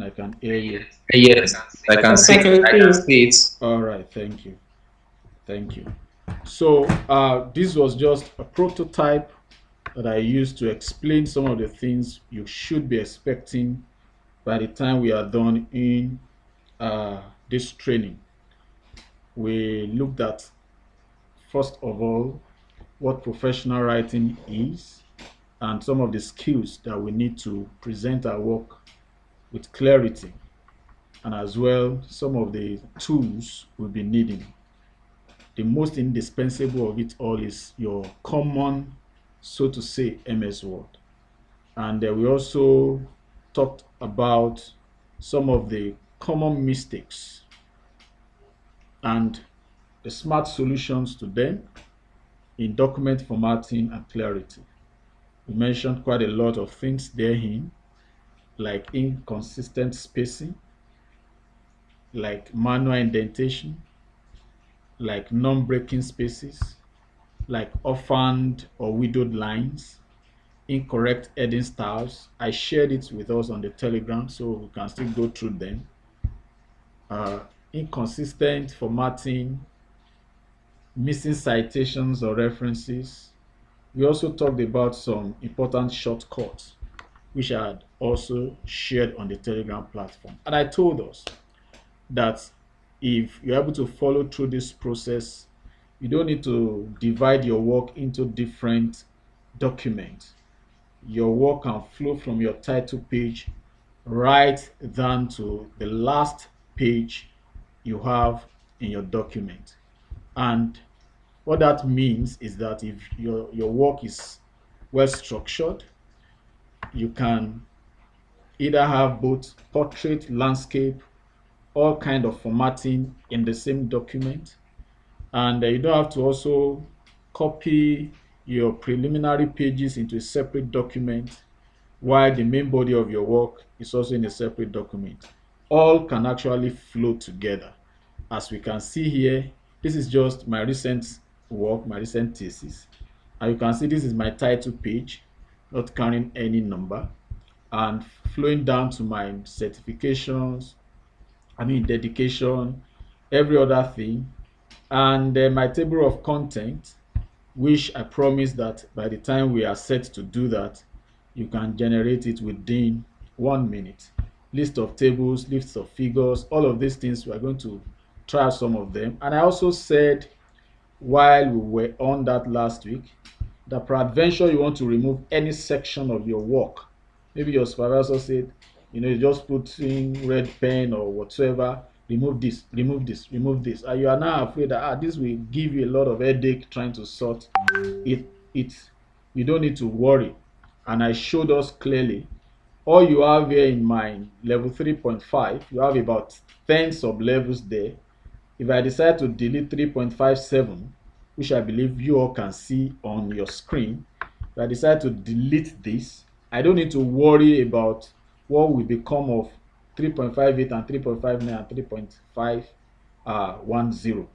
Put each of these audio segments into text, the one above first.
I can hear you. Yes, I can Yes, I see. can I see can you. see it. All right, thank you. Thank you. So, this was just a prototype that I used to explain some of the things you should be expecting by the time we are done in this training. We looked at, first of all, what professional writing is and some of the skills that we need to present our work with clarity, and as well some of the tools we'll be needing. The most indispensable of it all is your common, so to say, MS Word. And we also talked about some of the common mistakes and the smart solutions to them in document formatting and clarity. We mentioned quite a lot of things therein, like inconsistent spacing, like manual indentation, like non-breaking spaces, like orphaned or widowed lines, incorrect heading styles. I shared it with us on the Telegram, so we can still go through them. Uh, Inconsistent formatting, missing citations or references. We also talked about some important shortcuts, which I had also shared on the Telegram platform. And I told us that if you're able to follow through this process, you don't need to divide your work into different documents. Your work can flow from your title page right down to the last page you have in your document. And what that means is that if your work is well structured, you can either have both portrait, landscape, all kind of formatting in the same document, and you don't have to also copy your preliminary pages into a separate document while the main body of your work is also in a separate document. All can actually flow together. As we can see here, this is just my recent work, my recent thesis. And you can see this is my title page, not carrying any number, and flowing down to my certifications, dedication, every other thing, and my table of content, which I promise that by the time we are set to do that, you can generate it within 1 minute. List of tables, lists of figures, all of these things, we are going to try some of them. And I also said while we were on that last week that peradventure you want to remove any section of your work. Maybe your supervisor said, you just put in red pen or whatsoever, remove this, remove this, remove this. And you are now afraid that this will give you a lot of headache trying to sort it. You don't need to worry. And I showed us clearly all you have here in mind, level 3.5, you have about 10 sub levels there. If I decide to delete 3.57, which I believe you all can see on your screen, if I decide to delete this, I don't need to worry about what will become of 3.58 and 3.59 and 3.510.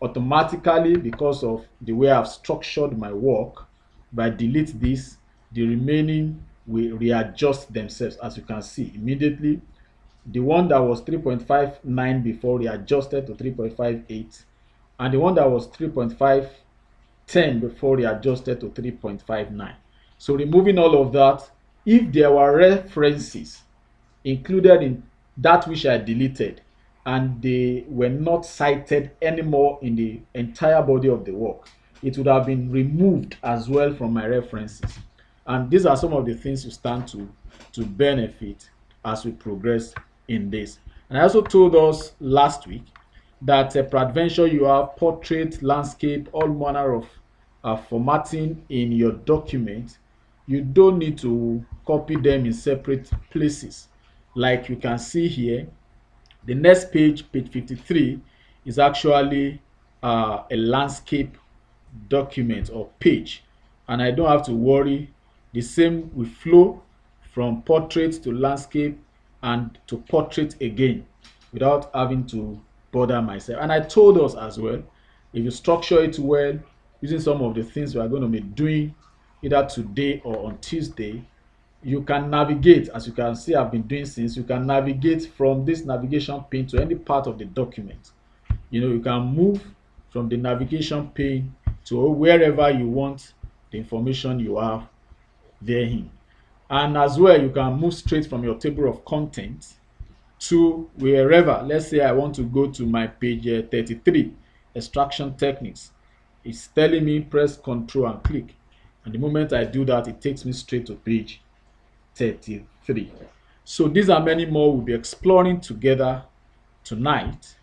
Automatically, because of the way I've structured my work, if I delete this, the remaining will readjust themselves. As you can see immediately, the one that was 3.59 before readjusted to 3.58, and the one that was 3.510 before readjusted to 3.59. So removing all of that, if there were references included in that which I deleted and they were not cited anymore in the entire body of the work, it would have been removed as well from my references. And these are some of the things you stand to benefit as we progress in this. And I also told us last week that peradventure you have portrait, landscape, all manner of formatting in your document. You don't need to copy them in separate places. Like you can see here, the next page, page 53, is actually a landscape document or page, and I don't have to worry. The same will flow from portrait to landscape and to portrait again without having to bother myself. And I told us as well, if you structure it well using some of the things we are going to be doing either today or on Tuesday, you can navigate, as you can see I've been doing since, you can navigate from this navigation pane to any part of the document. You can move from the navigation pane to wherever you want the information you have therein. And as well, you can move straight from your table of contents to wherever. Let's say I want to go to my page 33, extraction techniques. It's telling me press Control and click. And the moment I do that, it takes me straight to page 33. So these are many more we'll be exploring together tonight,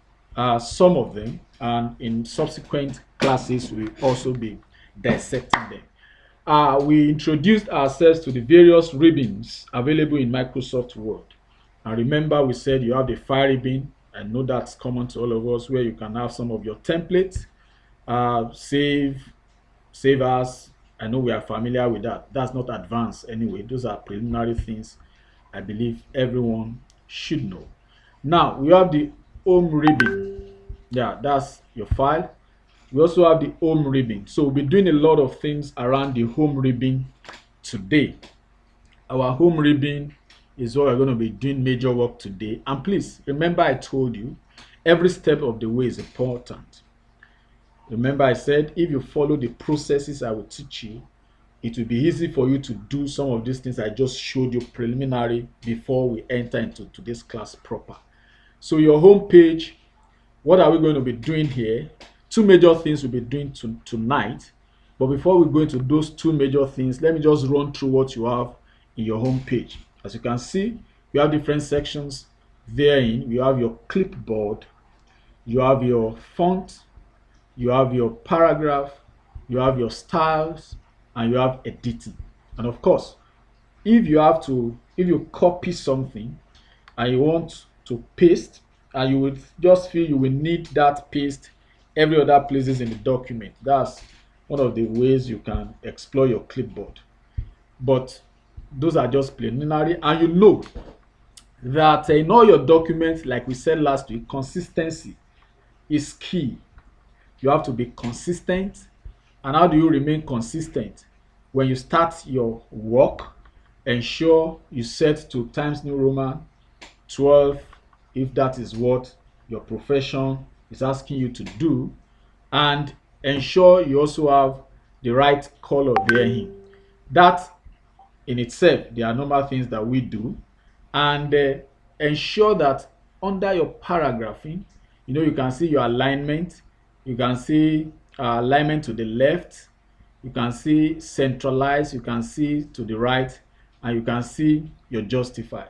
some of them, and in subsequent classes we'll also be dissecting them. We introduced ourselves to the various ribbons available in Microsoft Word. And remember, we said you have the file ribbon. I know that's common to all of us, where you can have some of your templates, save as. I know we are familiar with that. That's not advanced anyway. Those are preliminary things I believe everyone should know. Now, we have the home ribbon. Yeah, that's your file. We also have the home ribbon. So we'll be doing a lot of things around the home ribbon today. Our home ribbon is what we're going to be doing major work today. And please remember, I told you every step of the way is important. Remember, I said if you follow the processes I will teach you, it will be easy for you to do some of these things I just showed you preliminary before we enter into today's class proper. So your home page, what are we going to be doing here? Two major things we'll be doing tonight. But before we go into those two major things, let me just run through what you have in your home page. As you can see, you have different sections therein. You have your clipboard, you have your font, you have your paragraph, you have your styles, and you have editing. And of course, if you copy something and you want to paste, and you would just feel you will need that paste every other places in the document, that's one of the ways you can explore your clipboard. But those are just preliminary, and you know that in all your documents, like we said last week, consistency is key. You have to be consistent. And how do you remain consistent? When you start your work, ensure you set to Times New Roman 12 if that is what your profession is asking you to do, and ensure you also have the right color therein. That in itself, there are normal things that we do. And ensure that under your paragraphing, you can see your alignment. You can see alignment to the left. You can see centralized. You can see to the right, and you can see your justified.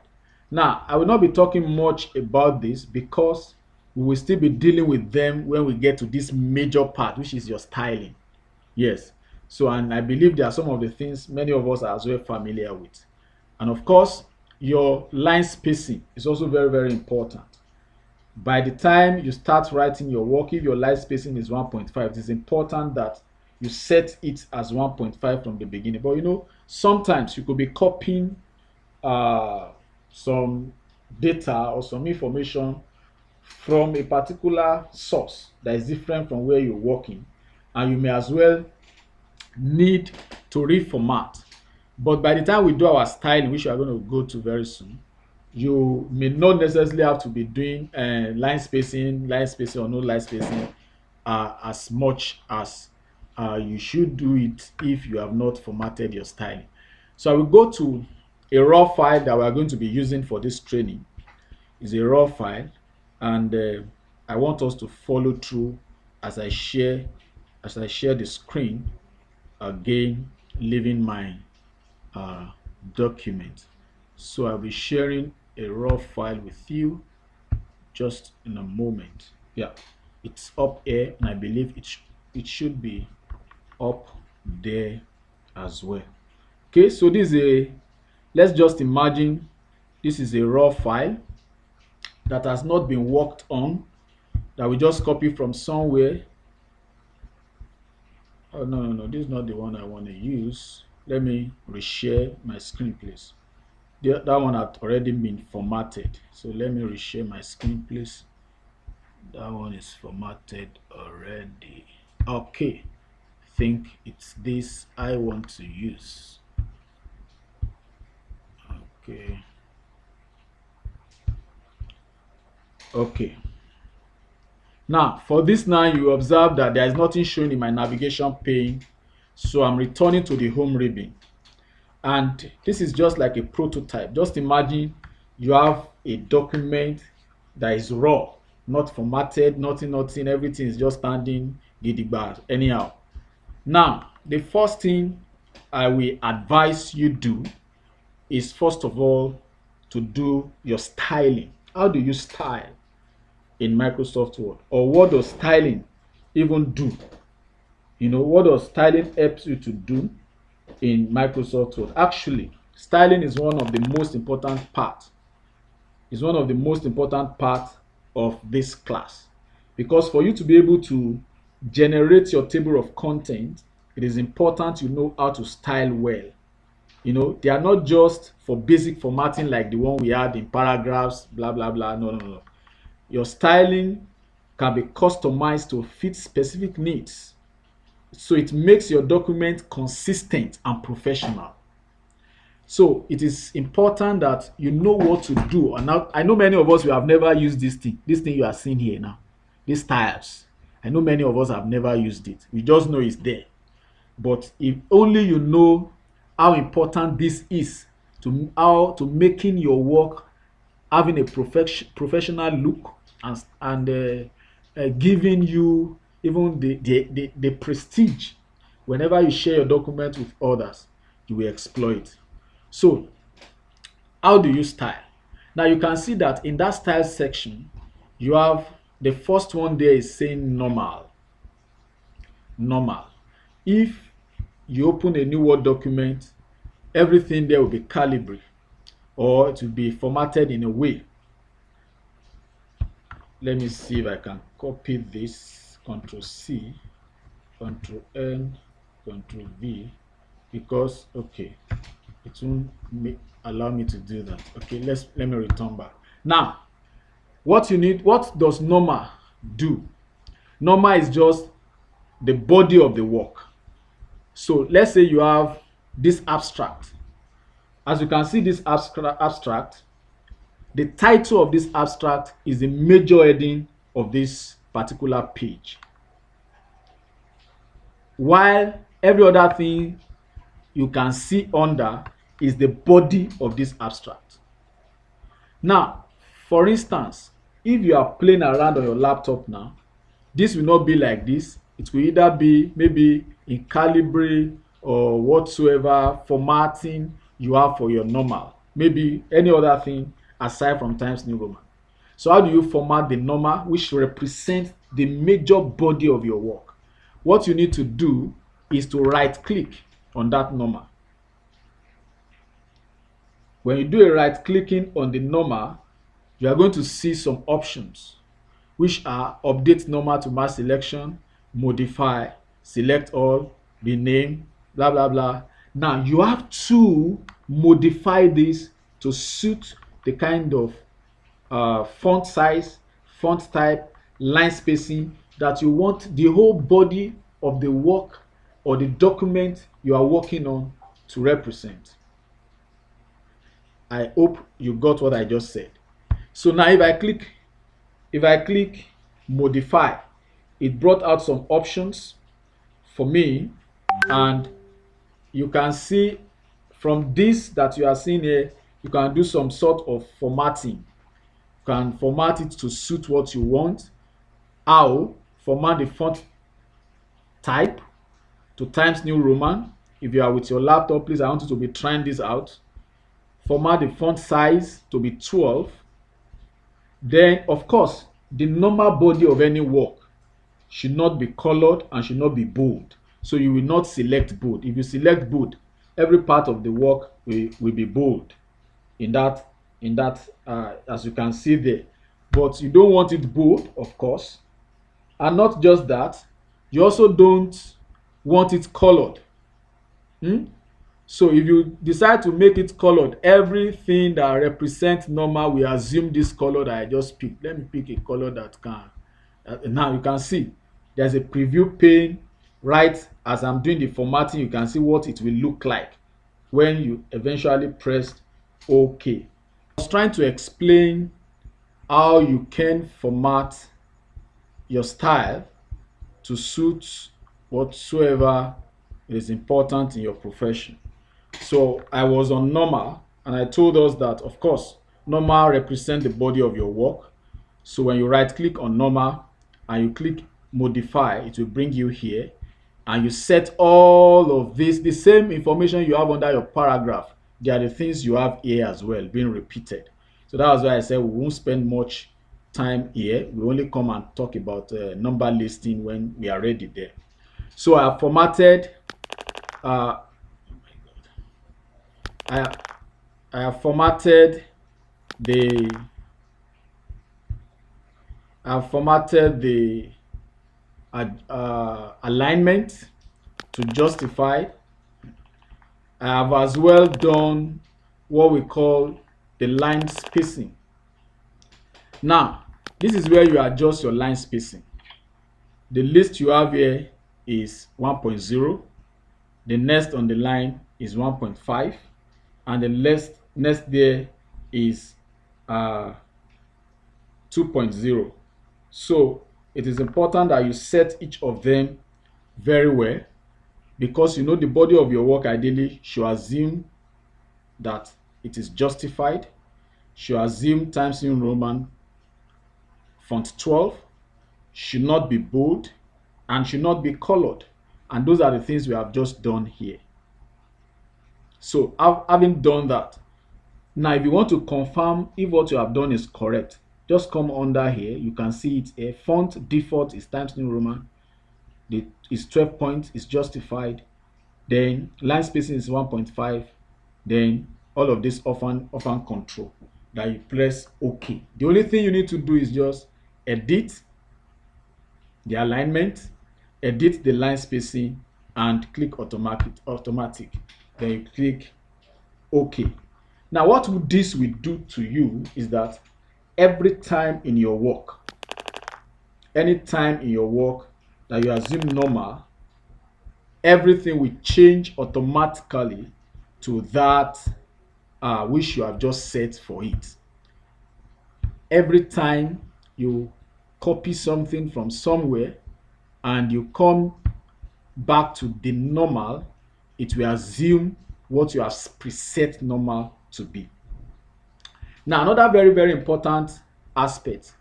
Now, I will not be talking much about this because we will still be dealing with them when we get to this major part, which is your styling. Yes. So, and I believe there are some of the things many of us are as well familiar with. And of course, your line spacing is also very, very important. By the time you start writing your work, if your line spacing is 1.5, it is important that you set it as 1.5 from the beginning. But sometimes you could be copying some data or some information from a particular source that is different from where you're working, and you may as well need to reformat. But by the time we do our styling, which we are going to go to very soon, you may not necessarily have to be doing line spacing or no line spacing as much as you should do it if you have not formatted your styling. So I will go to a raw file that we are going to be using for this training. It's a raw file, and I want us to follow through as I share the screen again, leaving my document. So I'll be sharing a raw file with you just in a moment. Yeah, it's up here, and I believe it should be up there as well. Okay, so let's just imagine this is a raw file that has not been worked on, that we just copy from somewhere. Oh, no, this is not the one I want to use. Let me reshare my screen, please. That one had already been formatted. So let me reshare my screen, please. That one is formatted already. Okay. I think it's this I want to use. Okay. Okay. Now, for this now, you observe that there is nothing showing in my navigation pane. So I'm returning to the home ribbon. And this is just like a prototype. Just imagine you have a document that is raw, not formatted, nothing, everything is just standing gidigba anyhow. Now, the first thing I will advise you do is first of all to do your styling. How do you style in Microsoft Word? Or what does styling even do? You know, what does styling helps you to do in Microsoft Word? Actually, styling is one of the most important parts. It's one of the most important parts of this class. Because for you to be able to generate your table of content, it is important you know how to style well. You know, they are not just for basic formatting like the one we had in paragraphs, blah, blah, blah. No. Your styling can be customized to fit specific needs. So it makes your document consistent and professional. So it is important that you know what to do. And now I know many of us we have never used this thing you are seeing here now, these styles. I know many of us have never used it. We just know it's there. But if only you know how important this is to how to making your work having a professional look and giving you even the prestige whenever you share your document with others, you will exploit. So how do you style? Now you can see that in that style section, you have the first one there is saying normal. Normal. If you open a new Word document, everything there will be calibrate or it will be formatted in a way. Let me see if I can copy this. Control C, Control N, Control V, because okay, it won't allow me to do that. Okay, let me return back. Now, what you need, what does normal do? Normal is just the body of the work. So let's say you have this abstract. As you can see, this abstract, the title of this abstract is the major heading of this particular page, while every other thing you can see under is the body of this abstract. Now, for instance, if you are playing around on your laptop now, this will not be like this. It will either be maybe in calibre or whatsoever formatting you have for your normal, maybe any other thing aside from Times New Roman. So how do you format the normal, which represents the major body of your work? What you need to do is to right click on that normal. When you do a right clicking on the normal, you are going to see some options, which are update normal to mass selection, modify, select all, rename, blah blah blah. Now you have to modify this to suit the kind of font size, font type, line spacing that you want the whole body of the work or the document you are working on to represent. I hope you got what I just said. So now if I click modify, it brought out some options for me, and you can see from this that you are seeing here, you can do some sort of formatting. You can format it to suit what you want. How? Format the font type to Times New Roman. If you are with your laptop, please, I want you to be trying this out. Format the font size to be 12. Then, of course, the normal body of any work should not be colored and should not be bold. So you will not select bold. If you select bold, every part of the work will be bold in that as you can see there. But you don't want it bold, of course. And not just that, you also don't want it colored. So if you decide to make it colored, everything that represents normal, we assume this color that I just picked. Let me pick a color that can. Now you can see there's a preview pane. Right as I'm doing the formatting, you can see what it will look like when you eventually press OK. I was trying to explain how you can format your style to suit whatsoever is important in your profession. So I was on normal, and I told us that, of course, normal represents the body of your work. So when you right click on normal and you click modify, it will bring you here, and you set all of this, the same information you have under your paragraph. They are the things you have here as well, being repeated. So that was why I said we won't spend much time here. We only come and talk about number listing when we are ready there. So I have formatted uh, I, I have formatted the alignment to justify. I have as well done what we call the line spacing. Now, this is where you adjust your line spacing. The list you have here is 1.0. The next on the line is 1.5, and the next there is 2.0. So it is important that you set each of them very well, because you know the body of your work ideally should assume that it is justified, should assume Times New Roman font 12, should not be bold, and should not be colored. And those are the things we have just done here. So having done that, now if you want to confirm if what you have done is correct, just come under here. You can see it here. Font default is Times New Roman. It's 12 points, is justified. Then line spacing is 1.5. Then all of this often control that you press OK. The only thing you need to do is just edit the alignment, edit the line spacing, and click automatic. Then you click OK. Now what this will do to you is that every time in your work, anytime in your work that you assume normal, everything will change automatically to that which you have just set for it. Every time you copy something from somewhere and you come back to the normal, it will assume what you have preset normal to be. Now, another very, very important aspect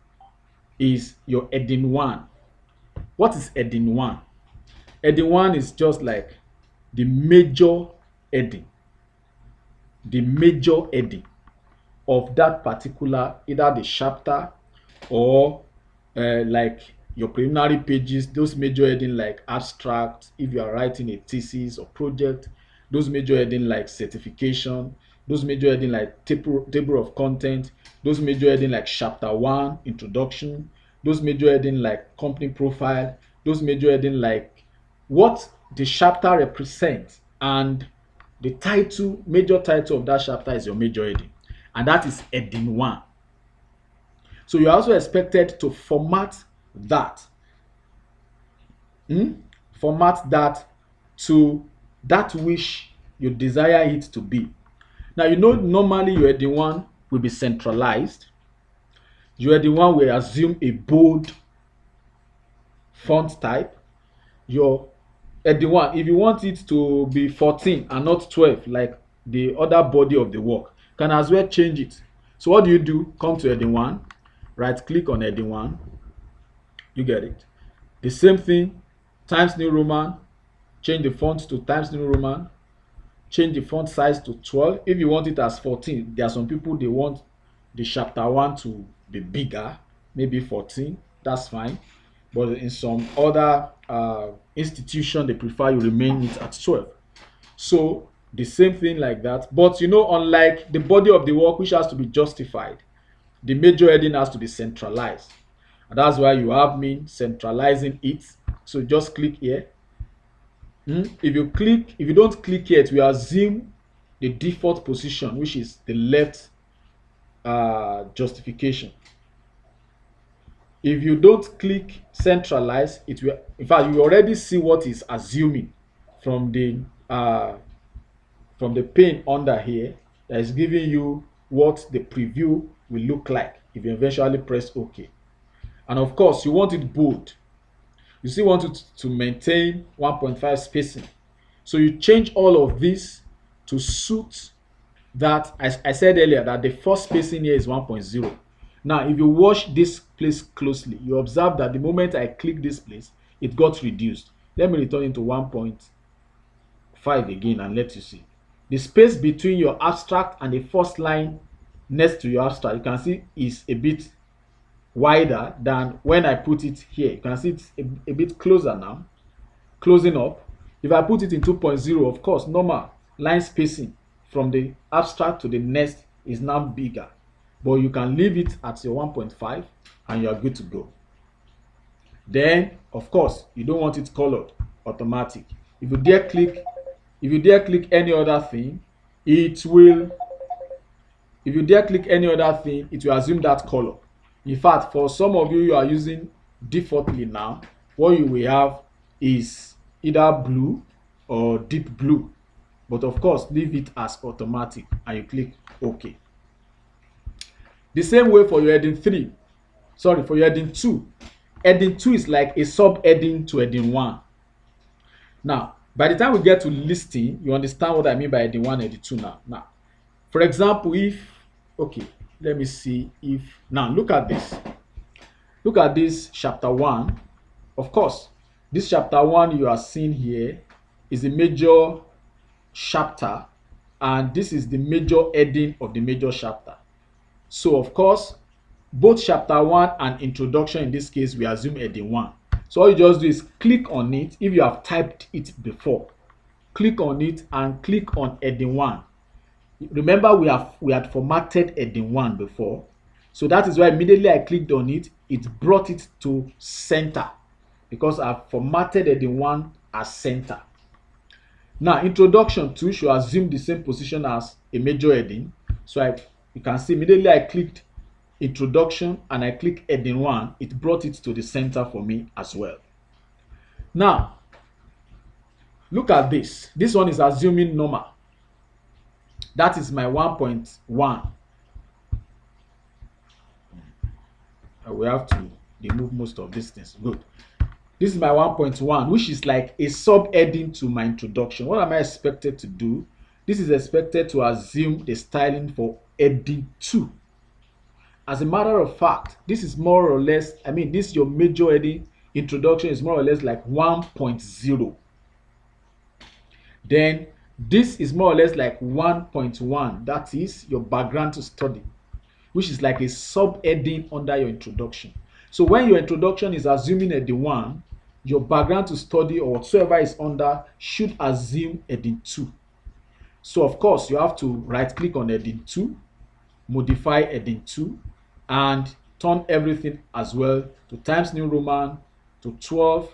is your heading 1. What is heading 1? Heading 1 is just like the major heading. The major heading of that particular, either the chapter or like your preliminary pages, those major heading like abstract, if you are writing a thesis or project, those major heading like certification, those major heading like table of content, those major heading like chapter 1 introduction, those major heading like company profile, those major heading like what the chapter represents, and the title, major title of that chapter is your major heading, and that is heading 1. So you're also expected to format that. Format that to that which you desire it to be. Now, you know, normally your heading 1 will be centralized. Your heading 1 will assume a bold font type. Your heading 1, if you want it to be 14 and not 12, like the other body of the work, can as well change it. So what do? Come to heading 1, right click on heading 1. You get it. The same thing, Times New Roman, change the font to Times New Roman, change the font size to 12. If you want it as 14, there are some people, they want the chapter 1 to be bigger, maybe 14, that's fine. But in some other institution, they prefer you remain it at 12. So the same thing like that. But you know, unlike the body of the work, which has to be justified, the major heading has to be centralized. And that's why you have me centralizing it. So just click here. If you don't click here, it will assume the default position, which is the left justification. If you don't click centralize, it will, in fact, you already see what is assuming from the pane under here. that is giving you what the preview will look like if you eventually press OK. And of course, you want it bold. You still want it to maintain 1.5 spacing. So you change all of this to suit that. I said earlier that the first spacing here is 1.0. Now, if you watch this place closely, you observe that the moment I click this place, it got reduced. Let me return it to 1.5 again and let you see. The space between your abstract and the first line next to your abstract, you can see is a bit wider than when I put it here. You can see it's a bit closer now, closing up. If I put it in 2.0, of course, normal line spacing from the abstract to the next is now bigger. But you can leave it at your 1.5 and you are good to go. Then, of course, you don't want it colored automatic. If you dare click any other thing, it will assume that color. In fact, for some of you are using defaultly now, what you will have is either blue or deep blue. But of course, leave it as automatic and you click OK. The same way for your heading 2. Heading 2 is like a sub-heading to heading 1. Now, by the time we get to listing, you understand what I mean by heading 1, heading 2 now. Now, for example, let me see if, now look at this. Look at this chapter 1. Of course, this chapter 1 you are seeing here is a major chapter, and this is the major heading of the major chapter. So of course, both chapter 1 and introduction in this case, we assume heading 1. So all you just do is click on it. If you have typed it before, click on it and click on heading 1. Remember, we had formatted heading 1 before. So that is why immediately I clicked on it, it brought it to center because I've formatted heading 1 as center. Now, introduction 2 should assume the same position as a major heading. So you can see immediately I clicked introduction and I click heading 1, it brought it to the center for me as well. Now, look at this. This one is assuming normal. That is my 1.1. We have to remove most of these things. Good. This is my 1.1, which is like a sub-heading to my introduction. What am I expected to do? This is expected to assume the styling for heading 2. As a matter of fact, this is more or less, this your major heading introduction is more or less like 1.0. Then this is more or less like 1.1. That is your background to study, which is like a sub-heading under your introduction. So when your introduction is assuming heading 1, your background to study or whatsoever is under should assume heading 2. So of course, you have to right-click on heading 2, modify heading 2, and turn everything as well to Times New Roman to 12.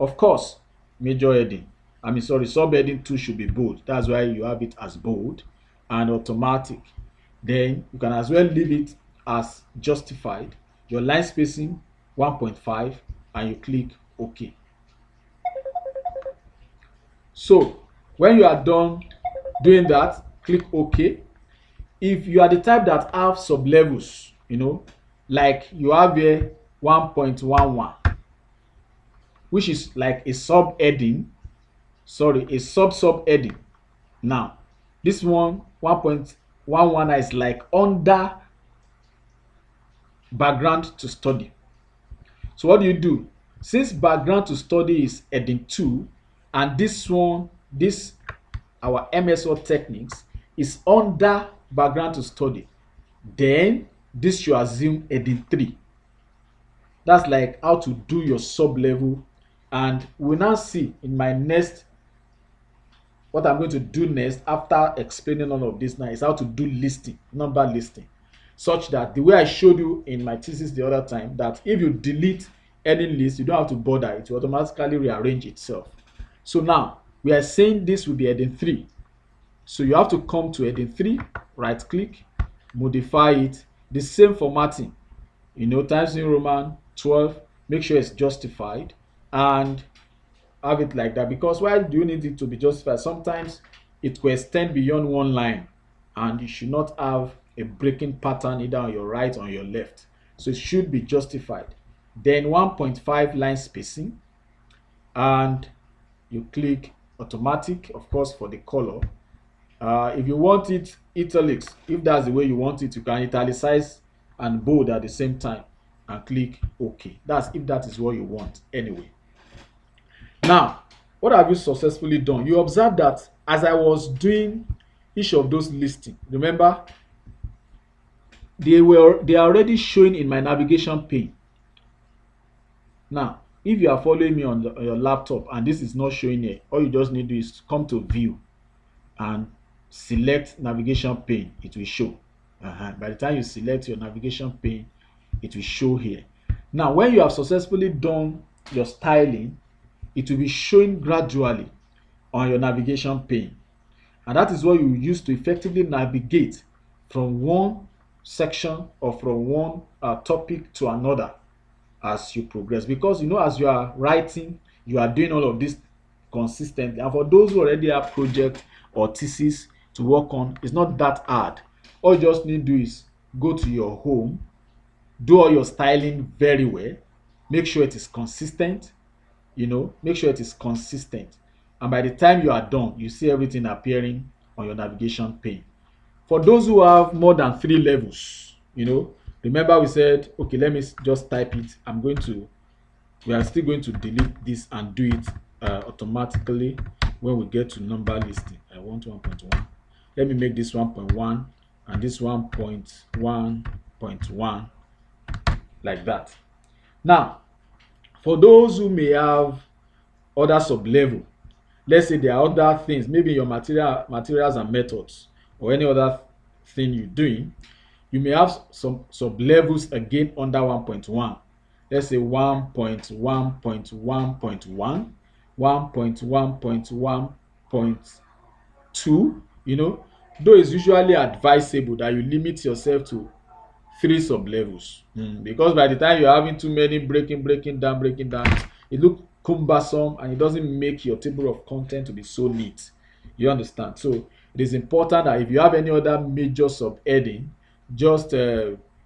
Of course, major heading. Subheading 2 should be bold. That's why you have it as bold and automatic. Then you can as well leave it as justified. Your line spacing 1.5 and you click OK. So when you are done doing that, click OK. If you are the type that have sublevels, like you have here 1.11, which is like a sub-heading, a sub-heading. Now, this one, 1.11 is like under background to study. So what do? Since background to study is heading 2, and this one, our MSWord techniques is under background to study, then this should assume heading 3. That's like how to do your sub level. And we'll now see in my next, what I'm going to do next after explaining all of this now is how to do listing, number listing, such that the way I showed you in my thesis the other time, that if you delete any list, you don't have to bother, it will automatically rearrange itself. So now we are saying this will be heading 3. So you have to come to heading 3, right click, modify it, the same formatting, Times New Roman 12, make sure it's justified, and have it like that. Because why do you need it to be justified? Sometimes it will extend beyond one line. and you should not have a breaking pattern either on your right or on your left. So it should be justified. Then 1.5 line spacing, and you click automatic, of course, for the color. If you want it italics, if that's the way you want it, you can italicize and bold at the same time and click OK. That's if that is what you want anyway. Now, what have you successfully done? You observe that as I was doing each of those listing, remember, they are already showing in my navigation pane. Now, if you are following me on your laptop and this is not showing here, all you just need to do is come to view and select navigation pane. It will show. By the time you select your navigation pane, it will show here. Now, when you have successfully done your styling, it will be showing gradually on your navigation pane, and that is what you use to effectively navigate from one section or from one topic to another as you progress. Because you know, as you are writing, you are doing all of this consistently, and for those who already have project or thesis to work on, it's not that hard. All you just need to do is go to your home, do all your styling very well, make sure it is consistent, make sure it is consistent, and by the time you are done, you see everything appearing on your navigation pane. For those who have more than 3 levels, remember we said, okay, let me just type it. We are still going to delete this and do it automatically when we get to number listing. I want 1.1. Let me make this 1.1 and this 1.1.1, like that. Now, for those who may have other sub-level, let's say there are other things, maybe your materials and methods, or any other thing you're doing, you may have some sub-levels again under 1.1. Let's say 1.1.1.1, 1.1.1.2. Though it's usually advisable that you limit yourself to 3 sub-levels, because by the time you're having too many breaking down, it looks cumbersome and it doesn't make your table of content to be so neat. You understand? So it is important that if you have any other major subheading, just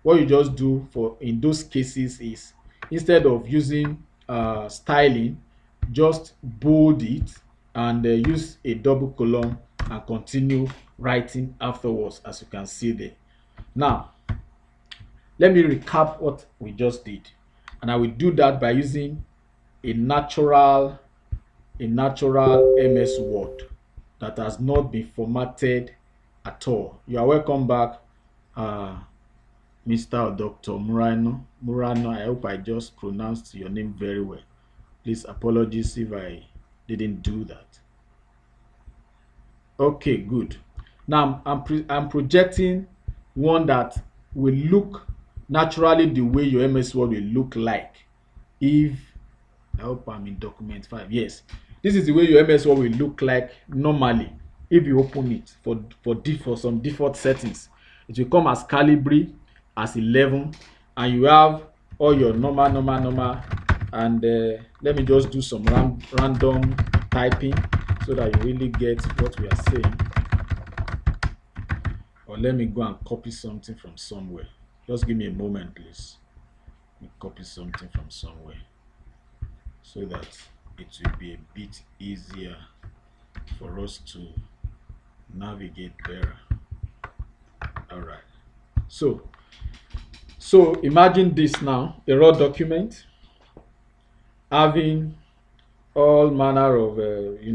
what you just do for in those cases is, instead of using styling, just bold it and use a double column and continue writing afterwards, as you can see there. Now, let me recap what we just did, and I will do that by using a natural MS Word that has not been formatted at all. You are welcome back, Mr. or Dr. Murano. I hope I just pronounced your name very well. Please apologies if I didn't do that. Okay, good. Now I'm projecting one that will look naturally the way your MS Word will look like. I hope I'm in document 5. Yes, this is the way your MS Word will look like normally if you open it for some default settings. It will come as Calibri as 11, and you have all your normal, and let me just do some random typing so that you really get what we are saying. Or let me go and copy something from somewhere. Just give me a moment, please. Let me copy something from somewhere so that it will be a bit easier for us to navigate better. All right. So imagine this now, a raw document having all manner of,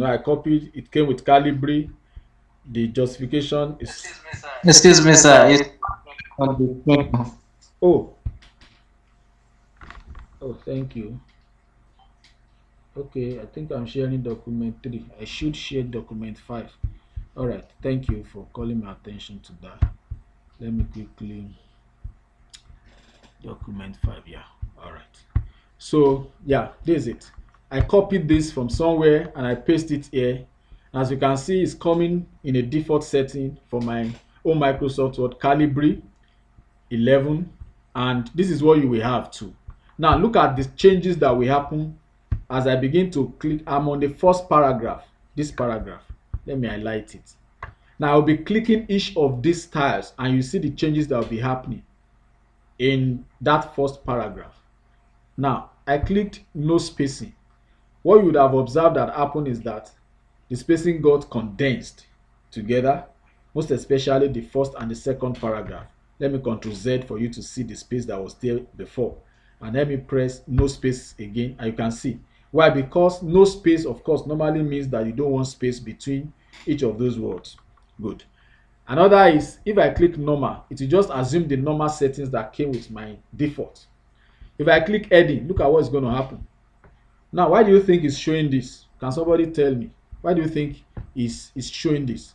I copied, it came with Calibri. The justification is... Excuse me, sir. It's on the screen. Oh, thank you. Okay, I think I'm sharing document 3. I should share document 5. All right, thank you for calling my attention to that. Let me quickly... document 5, yeah. All right. So, yeah, this is it. I copied this from somewhere and I paste it here. As you can see, it's coming in a default setting for my own Microsoft Word, Calibri 11, and this is what you will have too. Now look at the changes that will happen as I begin to click. I'm on the first paragraph, this paragraph. Let me highlight it. Now I'll be clicking each of these styles and you see the changes that will be happening in that first paragraph. Now I clicked no spacing. What you would have observed that happened is that the spacing got condensed together, most especially the first and the second paragraph. Let me Ctrl Z for you to see the space that was there before. And let me press no space again, and you can see. Why? Because no space, of course, normally means that you don't want space between each of those words. Good. Another is if I click normal, it will just assume the normal settings that came with my default. If I click heading, look at what's going to happen. Now, why do you think it's showing this? Can somebody tell me? Why do you think it's showing this?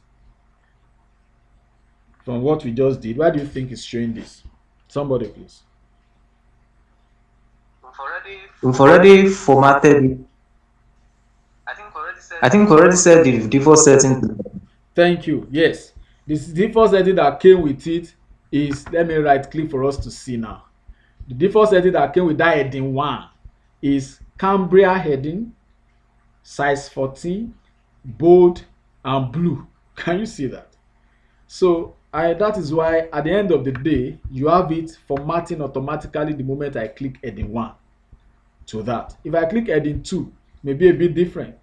From what we just did, why do you think it's showing this? Somebody, please. We've already formatted it. I think we already set the default setting to Thank you. Yes. This default setting that came with it is, let me right click for us to see now. The default setting that came with that heading 1 is Cambria heading, size 14, bold, and blue. Can you see that? So that is why at the end of the day, you have it formatting automatically the moment I click heading 1 to that. If I click heading 2, maybe a bit different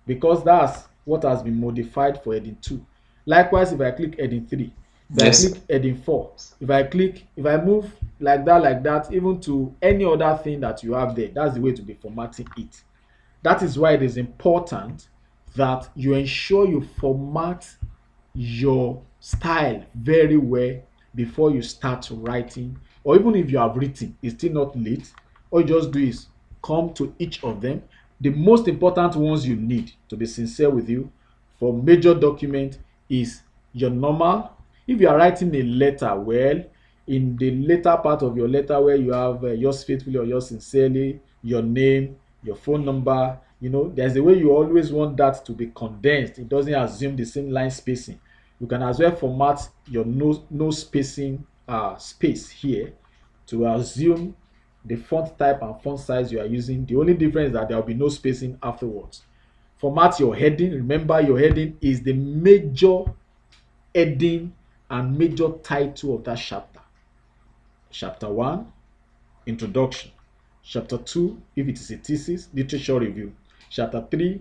because that's what has been modified for heading 2. Likewise, if I click heading 3, if I yes. click heading 4, if I move like that, even to any other thing that you have there, that's the way to be formatting it. That is why it is important that you ensure you format your style very well before you start writing, or even if you have written, it's still not late. All you just do is come to each of them. The most important ones you need, to be sincere with you, for major document is your normal. If you are writing a letter, well, in the later part of your letter where you have yours faithfully or yours sincerely, your name, your phone number, there's a way you always want that to be condensed. It doesn't assume the same line spacing. You can as well format your no spacing space here to assume the font type and font size you are using. The only difference is that there will be no spacing afterwards. Format your heading. Remember, your heading is the major heading and major title of that chapter. Chapter 1, introduction. Chapter 2, if it is a thesis, literature review. Chapter 3,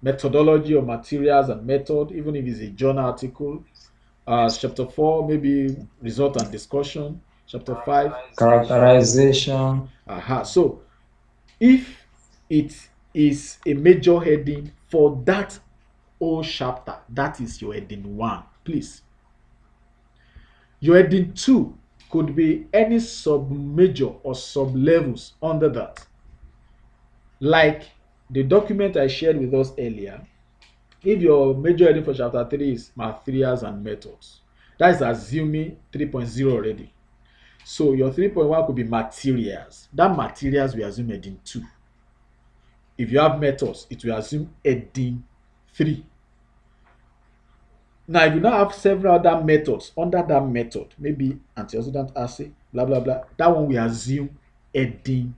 methodology or materials and method, even if it's a journal article. Chapter 4, maybe result and discussion. Chapter 5, Characterization. So if it is a major heading for that whole chapter, that is your heading 1, please. Your heading 2 could be any sub major or sub levels under that. Like the document I shared with us earlier, if your major heading for chapter 3 is materials and methods, that is assuming 3.0 already. So your 3.1 could be materials. That materials we assume heading 2. If you have methods, it will assume heading 3. Now, if you now have several other methods under that method, maybe antioxidant assay, blah blah blah, that one we assume heading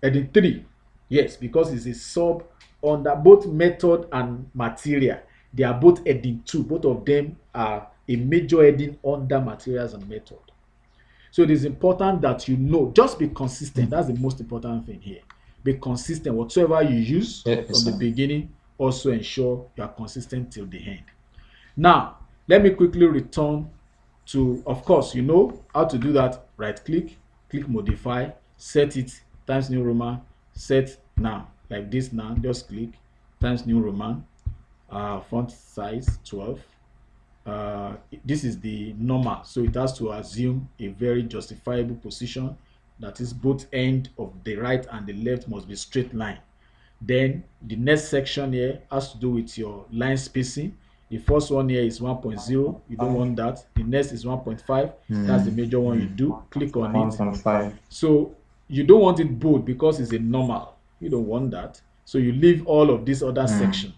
3. Yes, because it's a sub under both method and material. They are both heading 2. Both of them are a major heading under materials and method. So it is important that you know, just be consistent. That's the most important thing here. Be consistent. Whatsoever you use Yes, from the sir. beginning, also ensure you are consistent till the end. Now, let me quickly return to, of course, you know how to do that. Right click, click modify, set it Times New Roman, set now. Like this now, just click Times New Roman, font size 12. This is the normal, so it has to assume a very justifiable position, that is both end of the right and the left must be straight line. Then the next section here has to do with your line spacing. The first one here is 1.0, you don't want that. The next is 1.5, that's the major one. You do click on it. 1.5. So you don't want it bold because it's a normal, you don't want that, so you leave all of this other section.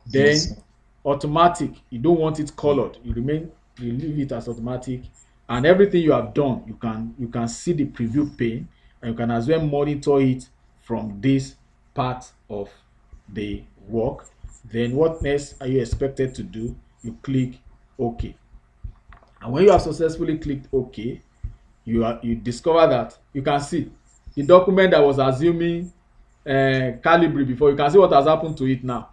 Yes, Then sir. automatic, you don't want it colored, you leave it as automatic. And everything you have done, you can see the preview pane, and you can as well monitor it from this part of the work. Then what next are you expected to do? You click OK. And when you have successfully clicked OK, you discover that you can see the document that was assuming Calibri before, you can see what has happened to it now.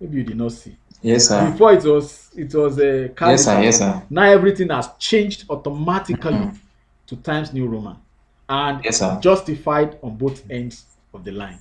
Maybe you did not see. Yes, sir. Before it was a Yes, sir. Calibri. Yes, sir. Now everything has changed automatically Mm. to Times New Roman and Yes, sir. justified on both ends of the line.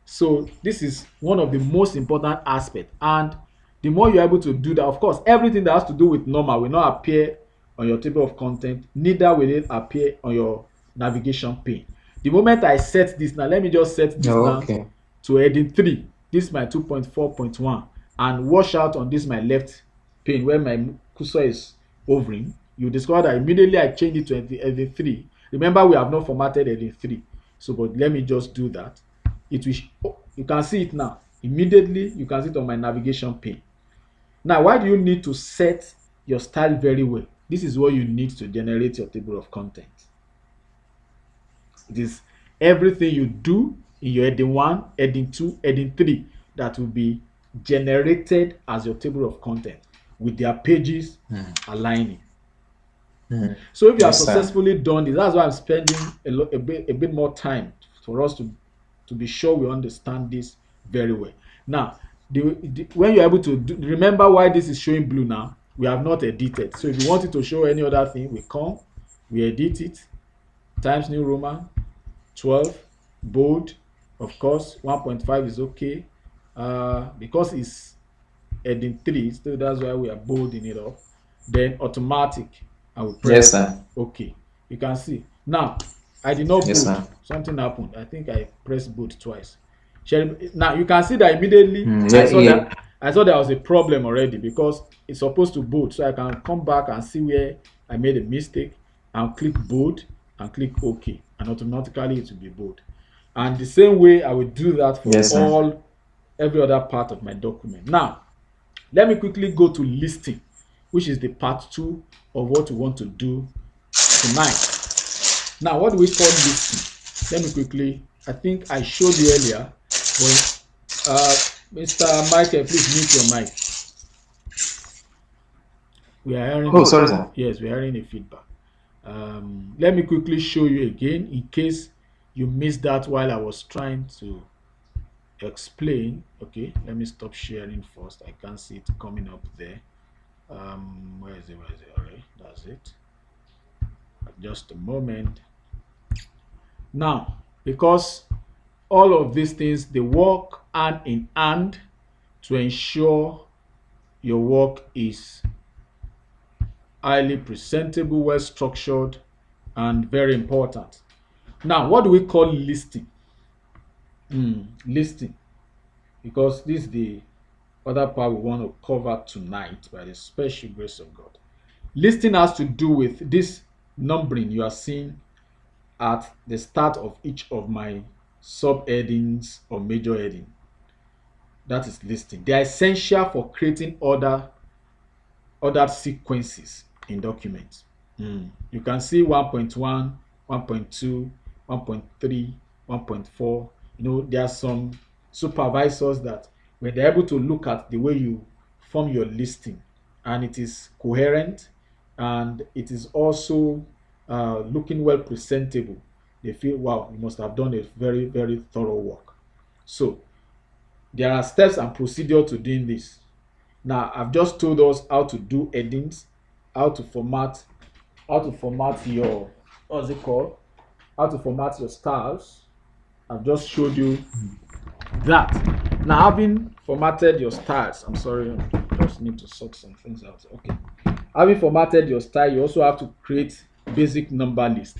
So this is one of the most important aspects. And the more you're able to do that, of course, everything that has to do with normal will not appear on your table of content, neither will it appear on your navigation pane. The moment I set this now, let me just set this Oh, now okay. to heading 3. This is my 2.4.1, and wash out on this my left pane where my cursor is hovering. You discover that immediately I change it to heading 3. Remember, we have not formatted heading 3. So, but let me just do that. It will you can see it now. Immediately you can see it on my navigation pane. Now, why do you need to set your style very well? This is what you need to generate your table of content. It is everything you do in your heading 1, heading 2, heading 3 that will be generated as your table of content with their pages Mm. aligning. Mm. So if you have Yes, sir. successfully done this, that's why I'm spending a bit more time for us to be sure we understand this very well. Now, when you're able to remember why this is showing blue now, we have not edited. So if you want it to show any other thing, we come, we edit it, Times New Roman, 12, bold, of course, 1.5 is okay. Because it's heading 3, so that's why we are bolding it up. Then automatic, I will Yes, press sir. OK. You can see now I did not Yes, bold. sir. Something happened. I think I pressed bold twice. Now you can see that immediately Mm. I Yeah, saw yeah. that I saw there was a problem already because it's supposed to bold. So I can come back and see where I made a mistake and click bold and click OK, and automatically it will be bold. And the same way I will do that for Yes, sir. all every other part of my document. Now let me quickly go to listing, which is the part 2 of what we want to do tonight. Now, what do we call listing? Let me quickly, I think I showed you earlier, but Mr. Michael, please mute your mic. We are hearing Oh, a, sorry, sir. yes, we are hearing a feedback. Let me quickly show you again in case you missed that while I was trying to explain. Okay, let me stop sharing first. I can't see it coming up there. Where is it? Where is it? All right, that's it. Just a moment. Now, because all of these things they work hand in hand to ensure your work is highly presentable, well structured, and very important. Now, what do we call listing? Listing, because this is the other part we want to cover tonight by the special grace of God. Listing has to do with this numbering you are seeing at the start of each of my subheadings or major heading. That is listing. They are essential for creating ordered sequences in documents. You can see 1.1, 1.2, 1.3, 1.4. There are some supervisors that when they're able to look at the way you form your listing and it is coherent and it is also looking well presentable, they feel, wow, you must have done a very, very thorough work. So there are steps and procedure to doing this. Now, I've just told us how to do headings, how to format, your what's it called? How to format your styles. I've just showed you that. Now, having formatted your styles, I'm sorry, I just need to sort some things out. Okay. Having formatted your style, you also have to create basic number list.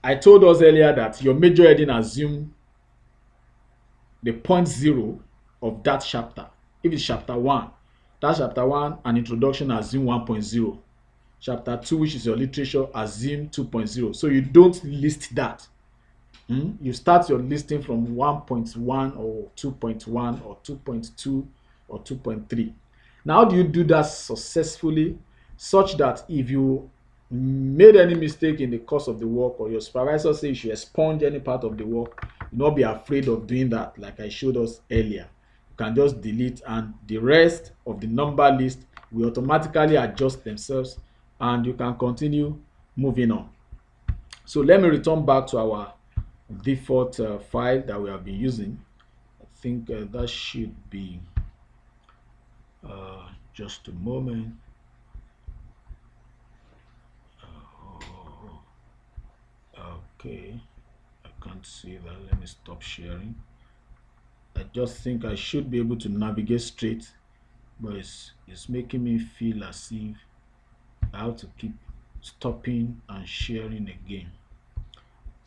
I told us earlier that your major heading assume the point zero of that chapter. If it's chapter 1, that chapter 1 and introduction assume 1.0. Chapter 2, which is your literature, assume 2.0. So you don't list that. You start your listing from 1.1 or 2.1 or 2.2 or 2.3. Now, how do you do that successfully such that if you made any mistake in the course of the work or your supervisor says you should expunge any part of the work, Do not be afraid of doing that like I showed us earlier. You can just delete and the rest of the number list will automatically adjust themselves and you can continue moving on. So let me return back to our default file that we have been using. I think that should be just a moment. Okay, I can't see that. Let me stop sharing. I just think I should be able to navigate straight, but it's making me feel as if I have to keep stopping and sharing again.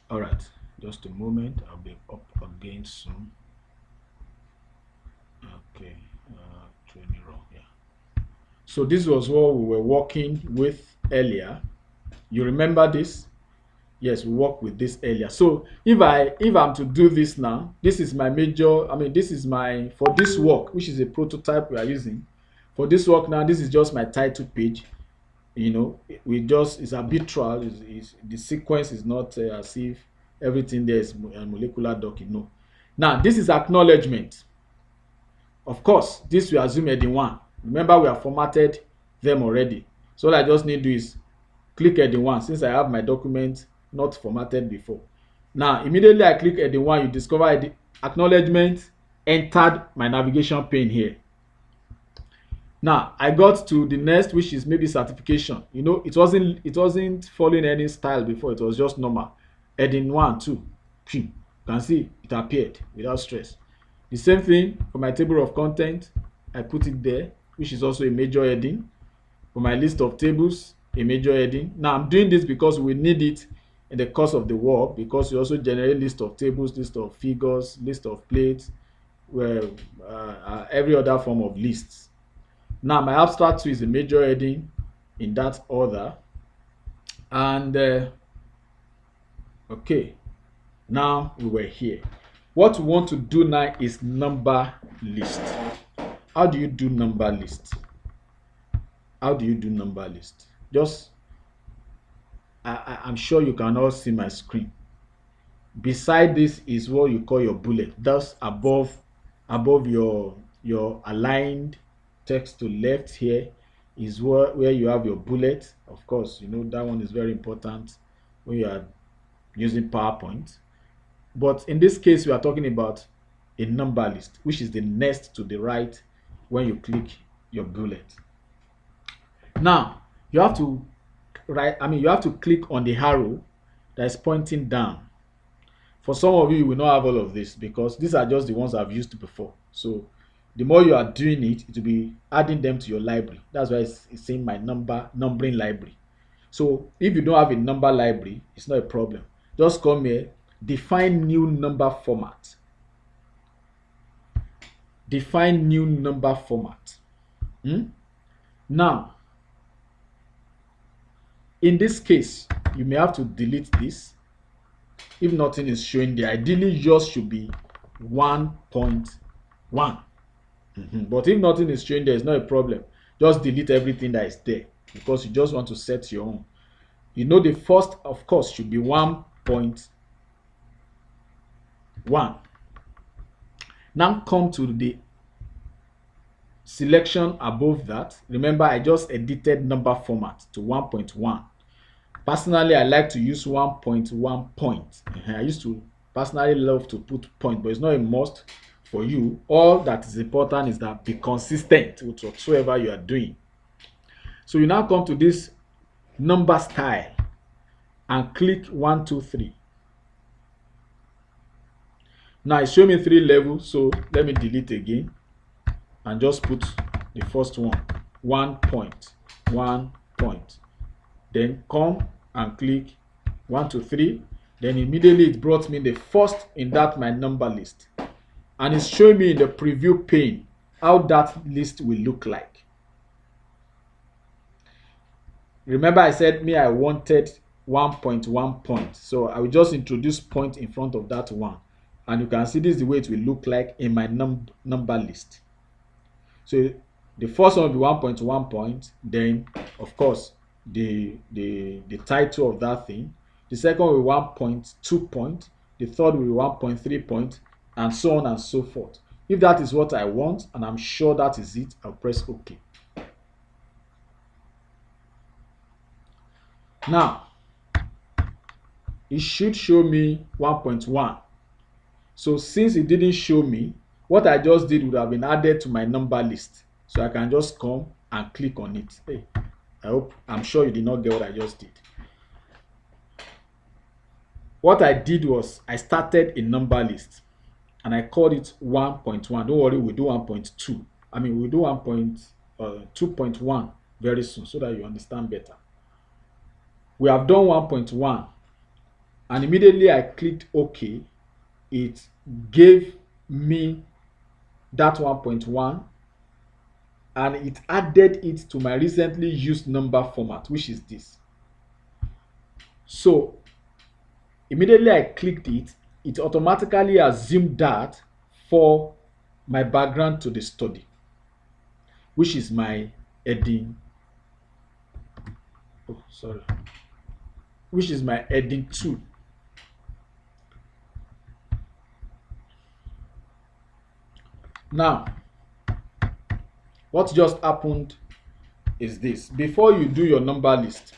All right, just a moment. I'll be up again soon. Okay, training wrong. Yeah. So this was what we were working with earlier. You remember this? Yes, we worked with this earlier. So if I'm to do this now, this is my major. I mean, this is my for this work, which is a prototype we are using. For this work now, this is just my title page. You know, we just it's arbitrary. The sequence is not as if everything there is a molecular docking. No. Now this is acknowledgement. Of course, this we assume heading 1. Remember, we have formatted them already. So all I just need to do is click heading 1 since I have my document not formatted before. Now, immediately I click heading 1, you discover the acknowledgement entered my navigation pane here. Now, I got to the next, which is maybe certification. You know, it wasn't following any style before. It was just normal. Heading 1, 2. You can see it appeared without stress. The same thing for my table of content. I put it there, which is also a major heading. For my list of tables, a major heading. Now I'm doing this because we need it in the course of the work, because we also generate list of tables, list of figures, list of plates, well, every other form of lists. Now my abstract 2 is a major heading in that order. And okay, now we were here. What we want to do now is number list. How do you do number list? How do you do number list? Just I'm sure you can all see my screen. Beside this is what you call your bullet. That's above your aligned text to left here is where you have your bullet. Of course, you know that one is very important when you are using PowerPoint. But in this case, we are talking about a number list, which is the next to the right when you click your bullet. Now, you have to you have to click on the arrow that is pointing down. For some of you, you will not have all of this because these are just the ones I've used before. So the more you are doing it, it will be adding them to your library. That's why it's saying my numbering library. So if you don't have a number library, it's not a problem. Just come here, define new number format. Define new number format. Now, in this case, you may have to delete this. If nothing is showing there, ideally yours should be 1.1. But if nothing is showing there, it's not a problem. Just delete everything that is there because you just want to set your own. You know the first, of course, should be 1.1. Now come to the selection above that. Remember, I just edited number format to 1.1. Personally, I like to use 1.1 point. I used to personally love to put point, but it's not a must for you. All that is important is that be consistent with whatsoever you are doing. So you now come to this number style and click 1, 2, 3. Now it's showing me 3 levels, so let me delete again and just put the first one, 1 point, 1 point. Then come and click 1, 2, 3. Then immediately it brought me the first in that my number list. And it's showing me in the preview pane how that list will look like. Remember I said I wanted 1.1 point. So I will just introduce point in front of that one. And you can see this is the way it will look like in my number list. So the first one will be 1.1 point. Then, of course, the title of that thing. The second will be 1.2 point. the third will be 1.3 point, and so on and so forth. If that is what I want, and I'm sure that is it, I'll press OK. Now, it should show me 1.1. So since it didn't show me, what I just did would have been added to my number list. So I can just come and click on it. Hey, I'm sure you did not get what I just did. What I did was I started a number list and I called it 1.1. Don't worry, we'll do 1.2. We'll do 2.1 very soon so that you understand better. We have done 1.1 and immediately I clicked OK. It gave me that 1.1 and it added it to my recently used number format, which is this. So immediately I clicked it, it automatically assumed that for my background to the study, which is my heading. Which is my heading 2. Now, what just happened is this. Before you do your number list,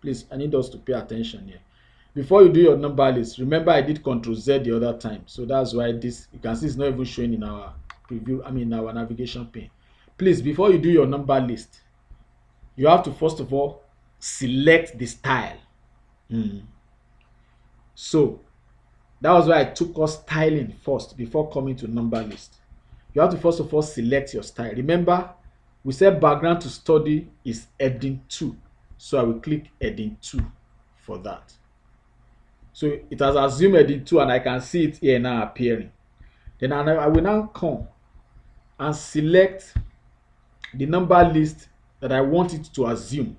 please, I need us to pay attention here. Before you do your number list, remember I did Ctrl Z the other time. So that's why this, you can see it's not even showing in our preview, in our navigation pane. Please, before you do your number list, you have to first of all select the style. So that was why I took us styling first before coming to number list. You have to first of all select your style. Remember, we said background to study is heading 2. So I will click heading 2 for that. So it has assumed heading 2 and I can see it here now appearing. Then I will now come and select the number list that I want it to assume.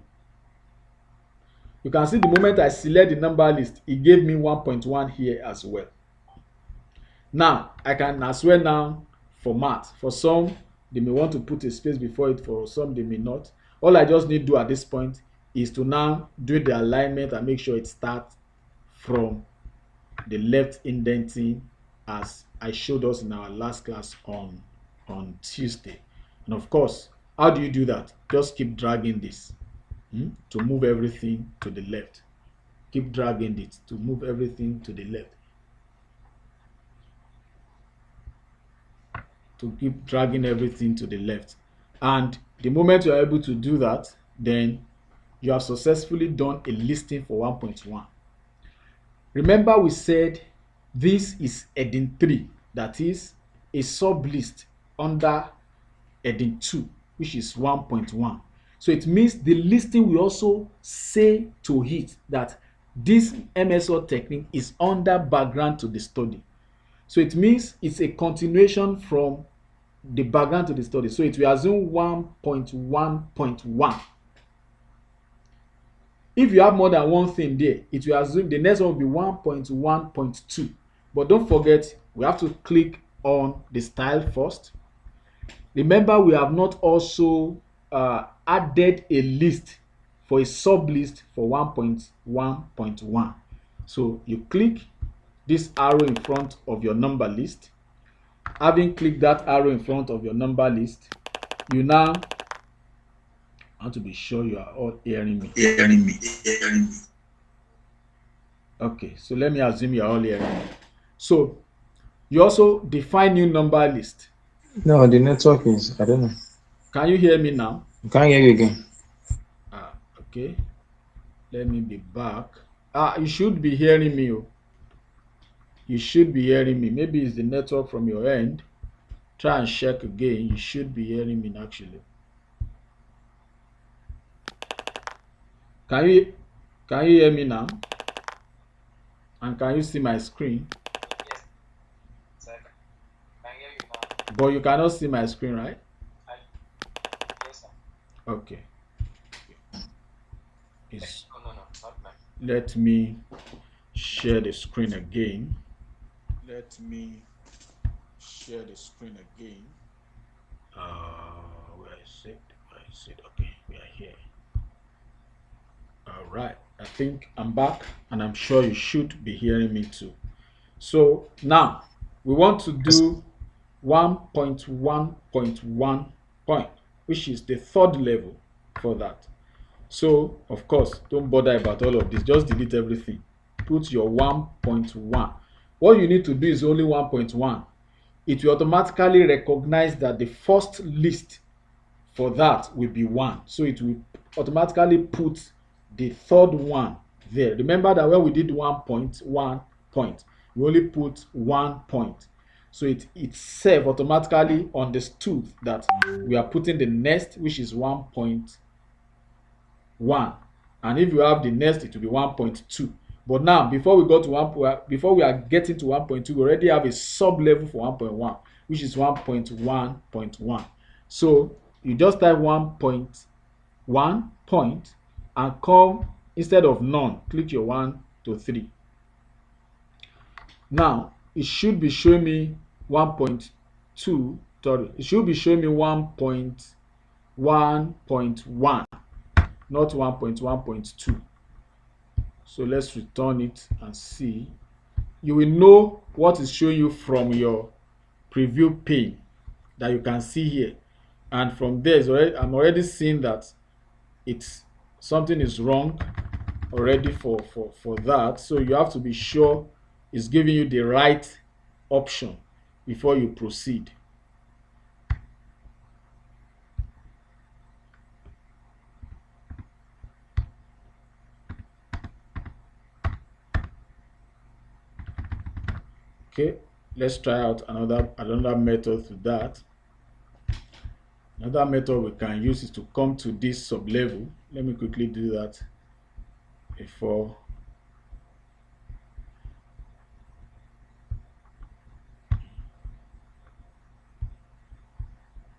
You can see the moment I select the number list, it gave me 1.1 here as well. Now, I can as well now format. For some, they may want to put a space before it. For some, they may not. All I just need to do at this point is to now do the alignment and make sure it starts from the left indenting as I showed us in our last class on Tuesday. And of course, how do you do that? Just keep dragging this to move everything to the left. Keep dragging it to move everything to the left. To keep dragging everything to the left. And the moment you are able to do that, then you have successfully done a listing for 1.1. Remember we said this is heading 3, that is a sub list under heading 2, which is 1.1. So it means the listing will also say to it that this MSWord technique is under background to the study. So it means it's a continuation from the background to the study. So it will assume 1.1.1. If you have more than one thing there, it will assume the next one will be 1.1.2. But don't forget, we have to click on the style first. Remember, we have not also added a list for a sub list for 1.1.1. So you click this arrow in front of your number list. Having clicked that arrow in front of your number list, you now want to be sure you are all hearing me. Okay, so let me assume you are all hearing me. So you also define new number list. No, the network is, I don't know. Can you hear me now? I can't hear you again. Okay. Let me be back. You should be hearing me. You should be hearing me. Maybe it's the network from your end. Try and check again. You should be hearing me actually. Can you hear me now? And can you see my screen? Yes, I can hear you now. But you cannot see my screen, right? Yes, sir. Okay. No, not mine. Let me share the screen again. Let me share the screen again. Where is it? Okay, we are here. All right. I think I'm back, and I'm sure you should be hearing me too. So now we want to do 1.1.1 point, which is the third level for that. So of course, don't bother about all of this, just delete everything. Put your 1.1. What you need to do is only 1.1. It will automatically recognize that the first list for that will be 1. So it will automatically put the third one there. Remember that when we did 1.1 point, we only put 1 point. So it itself automatically understood that we are putting the next, which is 1.1. And if you have the next, it will be 1.2. But now, before we go to before we are getting to 1.2, we already have a sub level for 1.1, which is 1.1.1. So you just type 1.1 point and come, instead of none, click your 1 to 3. Now it should be showing me 1.2, sorry, it should be showing me 1.1.1, not 1.1.2. So let's return it and see. You will know what is showing you from your preview pane that you can see here, and from there I'm already seeing that it's something is wrong already for that. So you have to be sure it's giving you the right option before you proceed. Okay, let's try out another method to that. Another method we can use is to come to this sub level. Let me quickly do that before.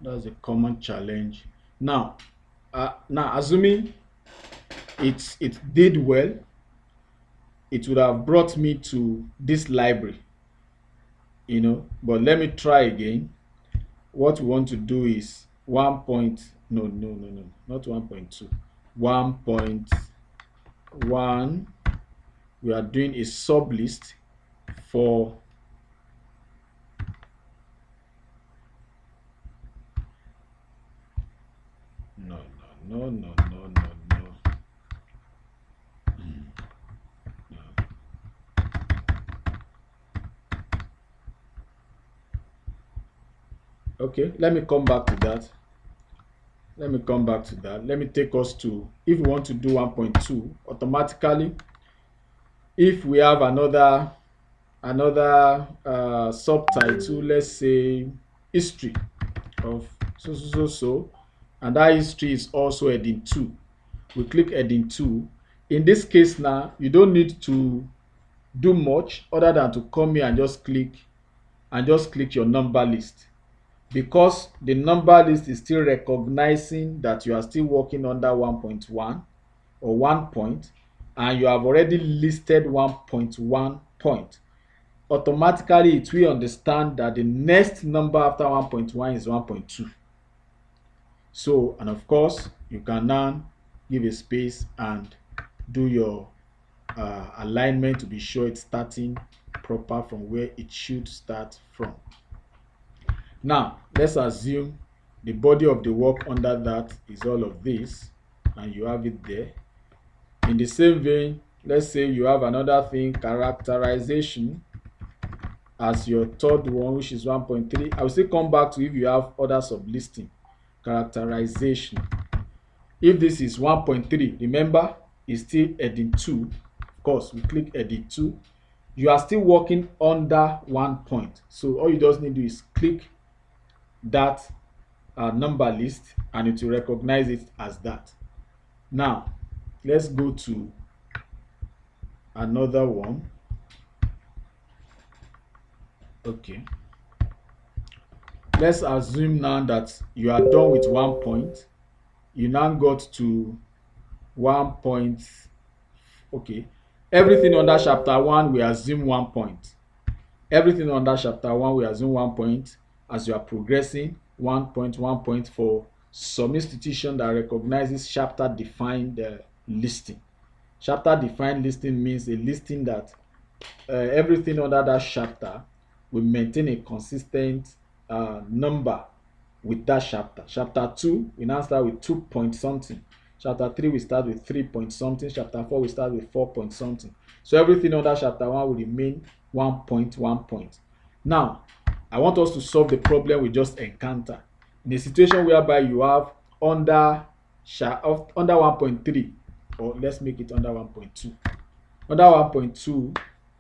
That's a common challenge. Now assuming it did well, it would have brought me to this library, but let me try again. What we want to do is 1 point, no, not 1.2, 1.1. We are doing a sub list for no. Okay, let me come back to that. Let me take us to, if we want to do 1.2 automatically, if we have another subtitle, let's say history of so, and that history is also heading 2. We click heading 2. In this case now, you don't need to do much other than to come here and just click your number list, because the number list is still recognizing that you are still working under 1.1 or 1 point, and you have already listed 1.1 point. Automatically it will understand that the next number after 1.1 is 1.2. So, and of course you can now give a space and do your alignment to be sure it's starting proper from where it should start from. Now let's assume the body of the work under that is all of this, and you have it there. In the same vein, let's say you have another thing, characterization, as your third one, which is 1.3. I will still come back to if you have other sublisting. Characterization, if this is 1.3, remember it's still heading 2. Of course, we click heading 2. You are still working under 1 point, so all you just need to do is click that number list and it will recognize it as that. Now let's go to another one. Okay, let's assume now that you are done with 1 point. You now got to 1 point. Okay, everything under chapter 1 we assume 1 point. Everything under chapter 1 we assume 1 point. As you are progressing, 1 point for some institution that recognizes chapter defined listing. Chapter defined listing means a listing that everything under that chapter will maintain a consistent number with that chapter. Chapter 2, we now start with 2 point something. Chapter 3, we start with 3 point something. Chapter 4, we start with 4 point something. So everything under chapter 1 will remain 1 point, 1 point. Now, I want us to solve the problem we just encountered. In a situation whereby you have under 1.3, or let's make it under 1.2. Under 1.2,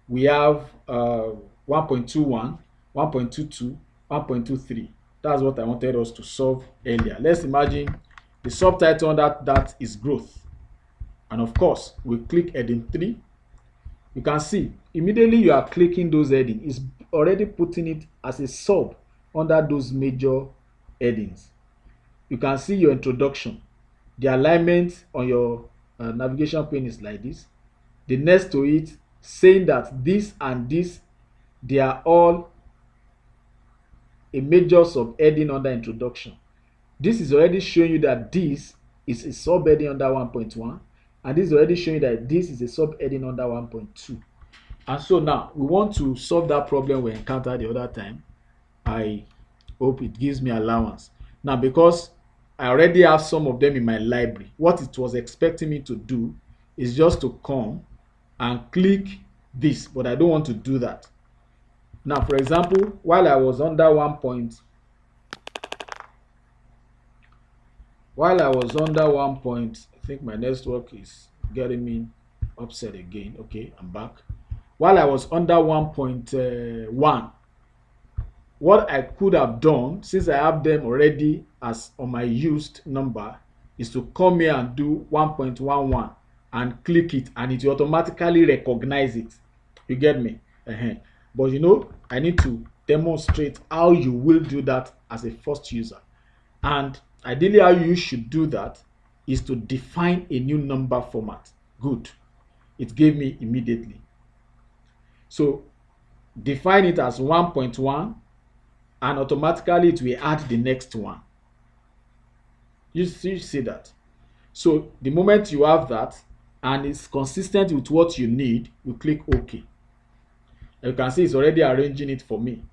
we have 1.21, 1.22, 1.23. That's what I wanted us to solve earlier. Let's imagine the subtitle under that is growth. And of course, we click heading 3. You can see immediately you are clicking those headings, it's already putting it as a sub under those major headings. You can see your introduction. The alignment on your navigation pane is like this. The next to it saying that this and this, they are all a major subheading under introduction. This is already showing you that this is a subheading under 1.1, and this is already showing you that this is a subheading under 1.2. And so now we want to solve that problem we encountered the other time. I hope it gives me allowance. Now, because I already have some of them in my library, what it was expecting me to do is just to come and click this, but I don't want to do that. Now, for example, while I was under 1 point, I think my network is getting me upset again. Okay, I'm back. While I was under 1.1, what I could have done, since I have them already as on my used number, is to come here and do 1.11 and click it, and it will automatically recognize it. You get me? But I need to demonstrate how you will do that as a first user. And ideally, how you should do that is to define a new number format. Good. It gave me immediately. So define it as 1.1, and automatically it will add the next one. You see that? So the moment you have that and it's consistent with what you need, you click OK. You can see it's already arranging it for me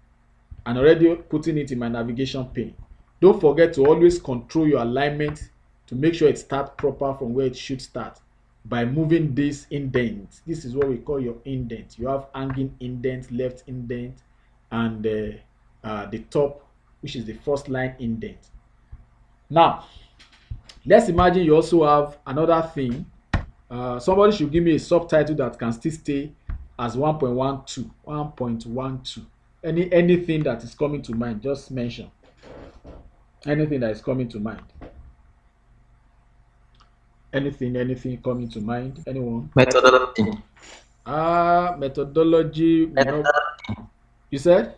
and already putting it in my navigation pane. Don't forget to always control your alignment to make sure it starts proper from where it should start by moving this indent. This is what we call your indent. You have hanging indent, left indent, and the top, which is the first line indent. Now, let's imagine you also have another thing. Somebody should give me a subtitle that can still stay as 1.12, 1.12. Anything that is coming to mind, just mention. Anything that is coming to mind. Anything coming to mind? Anyone? Methodology. Methodology. You said?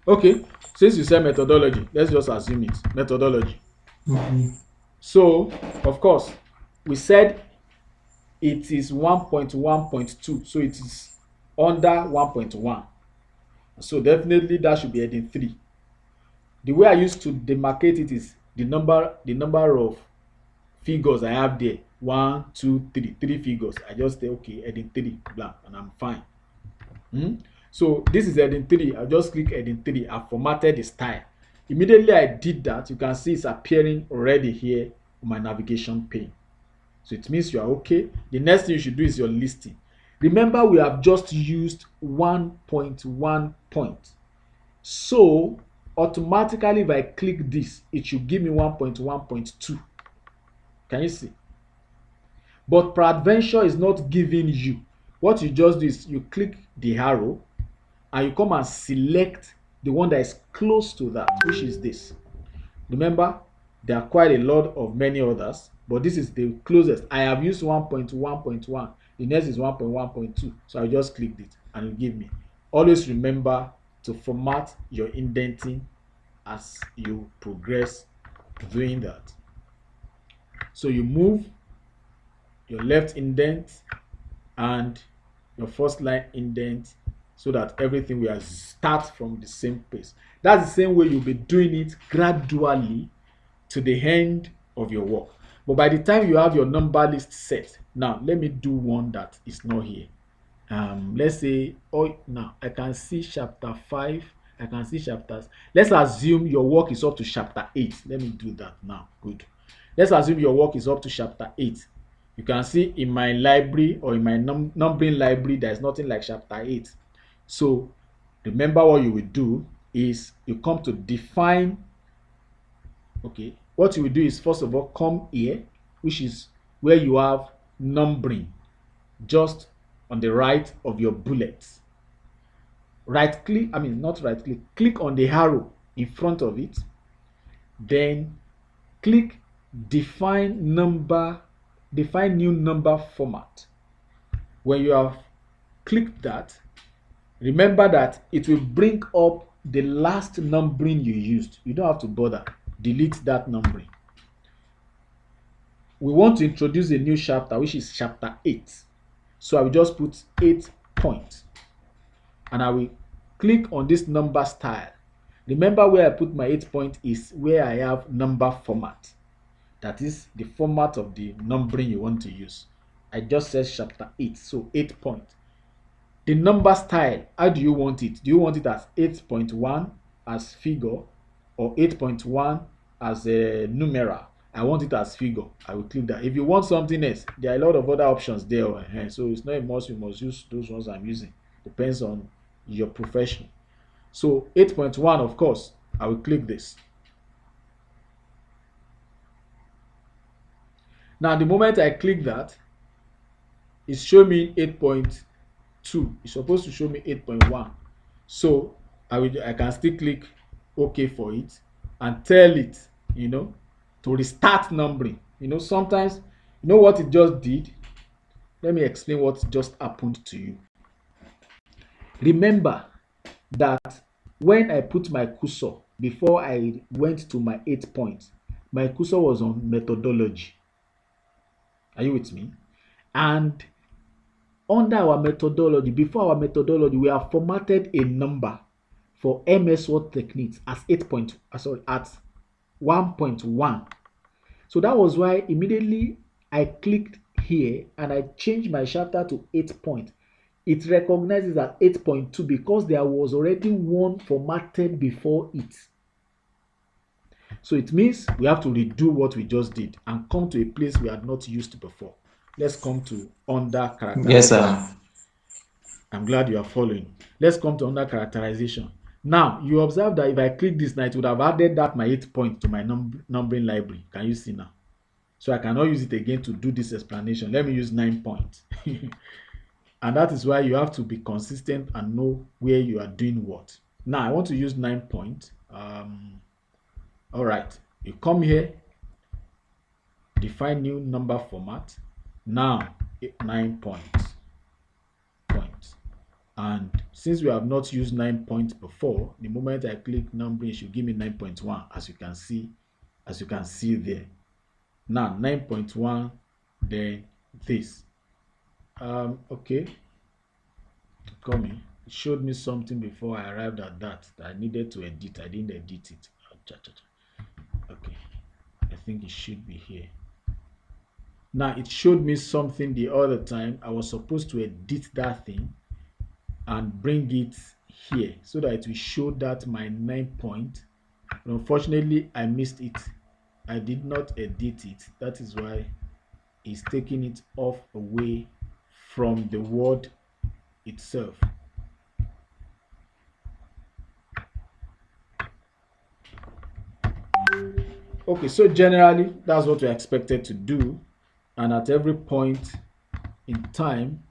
Okay. Since you said methodology, let's just assume it. Methodology. So, of course, we said it is 1.1.2. So it is under 1.1. So definitely that should be heading 3. The way I used to demarcate it is the number of figures I have there. 1, 2, 3, 3 figures. I just say okay, heading 3, blank, and I'm fine. So this is heading 3. I just click heading 3. I formatted the style. Immediately I did that, you can see it's appearing already here on my navigation pane. So it means you are okay. The next thing you should do is your listing. Remember, we have just used 1.1 point. So automatically, if I click this, it should give me 1.1.2. Can you see? But peradventure is not giving you. What you just do is you click the arrow and you come and select the one that is close to that, which is this. Remember, there are quite a lot of many others, but this is the closest. I have used 1.1.1. The next is 1.1.2. So I just clicked it and it will give me. Always remember to format your indenting as you progress doing that. So you move your left indent and your first line indent so that everything will start from the same place. That's the same way you'll be doing it gradually to the end of your work. But by the time you have your number list set, now let me do one that is not here. Let's say, oh, now I can see chapter 5, I can see chapters. Let's assume your work is up to chapter 8. Let me do that now. Good. Let's assume your work is up to chapter 8. You can see in my library or in my numbering library, there's nothing like chapter 8. So remember, what you will do is you come to define. Okay, what you will do is, first of all, come here, which is where you have numbering, just on the right of your bullets. Right click, I mean not right click, click on the arrow in front of it, then click define number, define new number format. When you have clicked that, remember that it will bring up the last numbering you used. You don't have to bother, delete that numbering. We want to introduce a new chapter, which is chapter 8. So I will just put 8 points, and I will click on this number style. Remember, where I put my 8 point is where I have number format. That is the format of the numbering you want to use. I just said chapter 8, so 8 point. The number style, how do you want it? Do you want it as 8.1 as figure, or 8.1 as a numeral? I want it as figure. I will click that. If you want something else, there are a lot of other options there. So it's not a must, you must use those ones I'm using. Depends on your profession. So 8.1, of course, I will click this. Now, the moment I click that, it's showing me 8.2. It's supposed to show me 8.1. So I can still click OK for it and tell it, to restart numbering. Sometimes, what it just did? Let me explain what just happened to you. Remember that when I put my cursor, before I went to my 8 points, my cursor was on methodology. Are you with me? And under our methodology, before our methodology, we have formatted a number for MSWord techniques as at 1.1. So that was why immediately I clicked here and I changed my chapter to 8 point. It recognizes as 8.2 because there was already one formatted before it. So it means we have to redo what we just did and come to a place we had not used before. Let's come to under characterization. Yes, sir. I'm glad you are following. Let's come to under characterization. Now, you observe that if I click this now, it would have added that my 8 point to my numbering library. Can you see now? So I cannot use it again to do this explanation. Let me use 9 points. And that is why you have to be consistent and know where you are doing what. Now, I want to use 9 points. All right. You come here, define new number format. Now, 9 points. And since we have not used 9 points before, the moment I click numbering, it should give me 9.1, as you can see there. Now 9.1, then this. Okay. Coming. It showed me something before I arrived at that I needed to edit. I didn't edit it. Okay. I think it should be here. Now it showed me something the other time. I was supposed to edit that thing and bring it here so that it will show that my 9 point. But unfortunately, I missed it. I did not edit it. That is why it's taking it off away from the word itself. Okay, so generally that's what we're expected to do, and at every point in time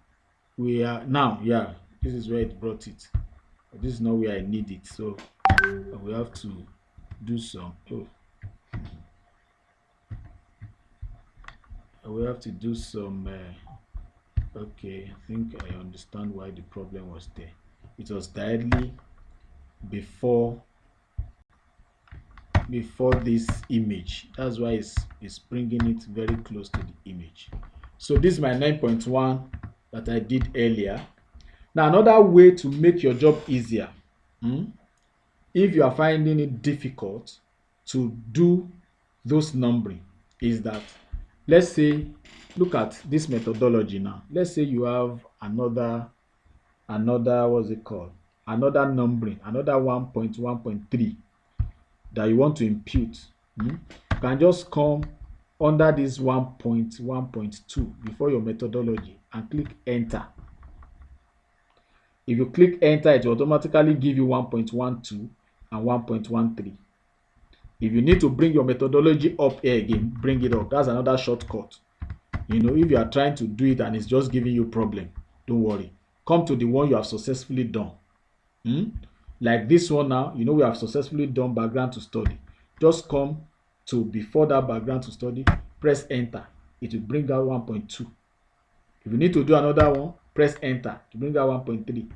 we are now, this is where it brought it, but this is not where I need it, so we have to do some okay, I think I understand why the problem was there. It was directly before this image. That's why it's bringing it very close to the image. So this is my 9.1 that I did earlier. Now another way to make your job easier, if you are finding it difficult to do those numbering, is that let's say, look at this methodology now. Let's say you have another what's it called? Another numbering, another 1.1.3 that you want to impute. You can just come under this 1.1.2 before your methodology and click enter. If you click enter, it will automatically give you 1.12 and 1.13. If you need to bring your methodology up here again, bring it up. That's another shortcut. If you are trying to do it and it's just giving you problem, don't worry. Come to the one you have successfully done. Like this one now, we have successfully done background to study. Just come to before that background to study, press enter. It will bring out 1.2. If you need to do another one, press enter to bring out 1.3.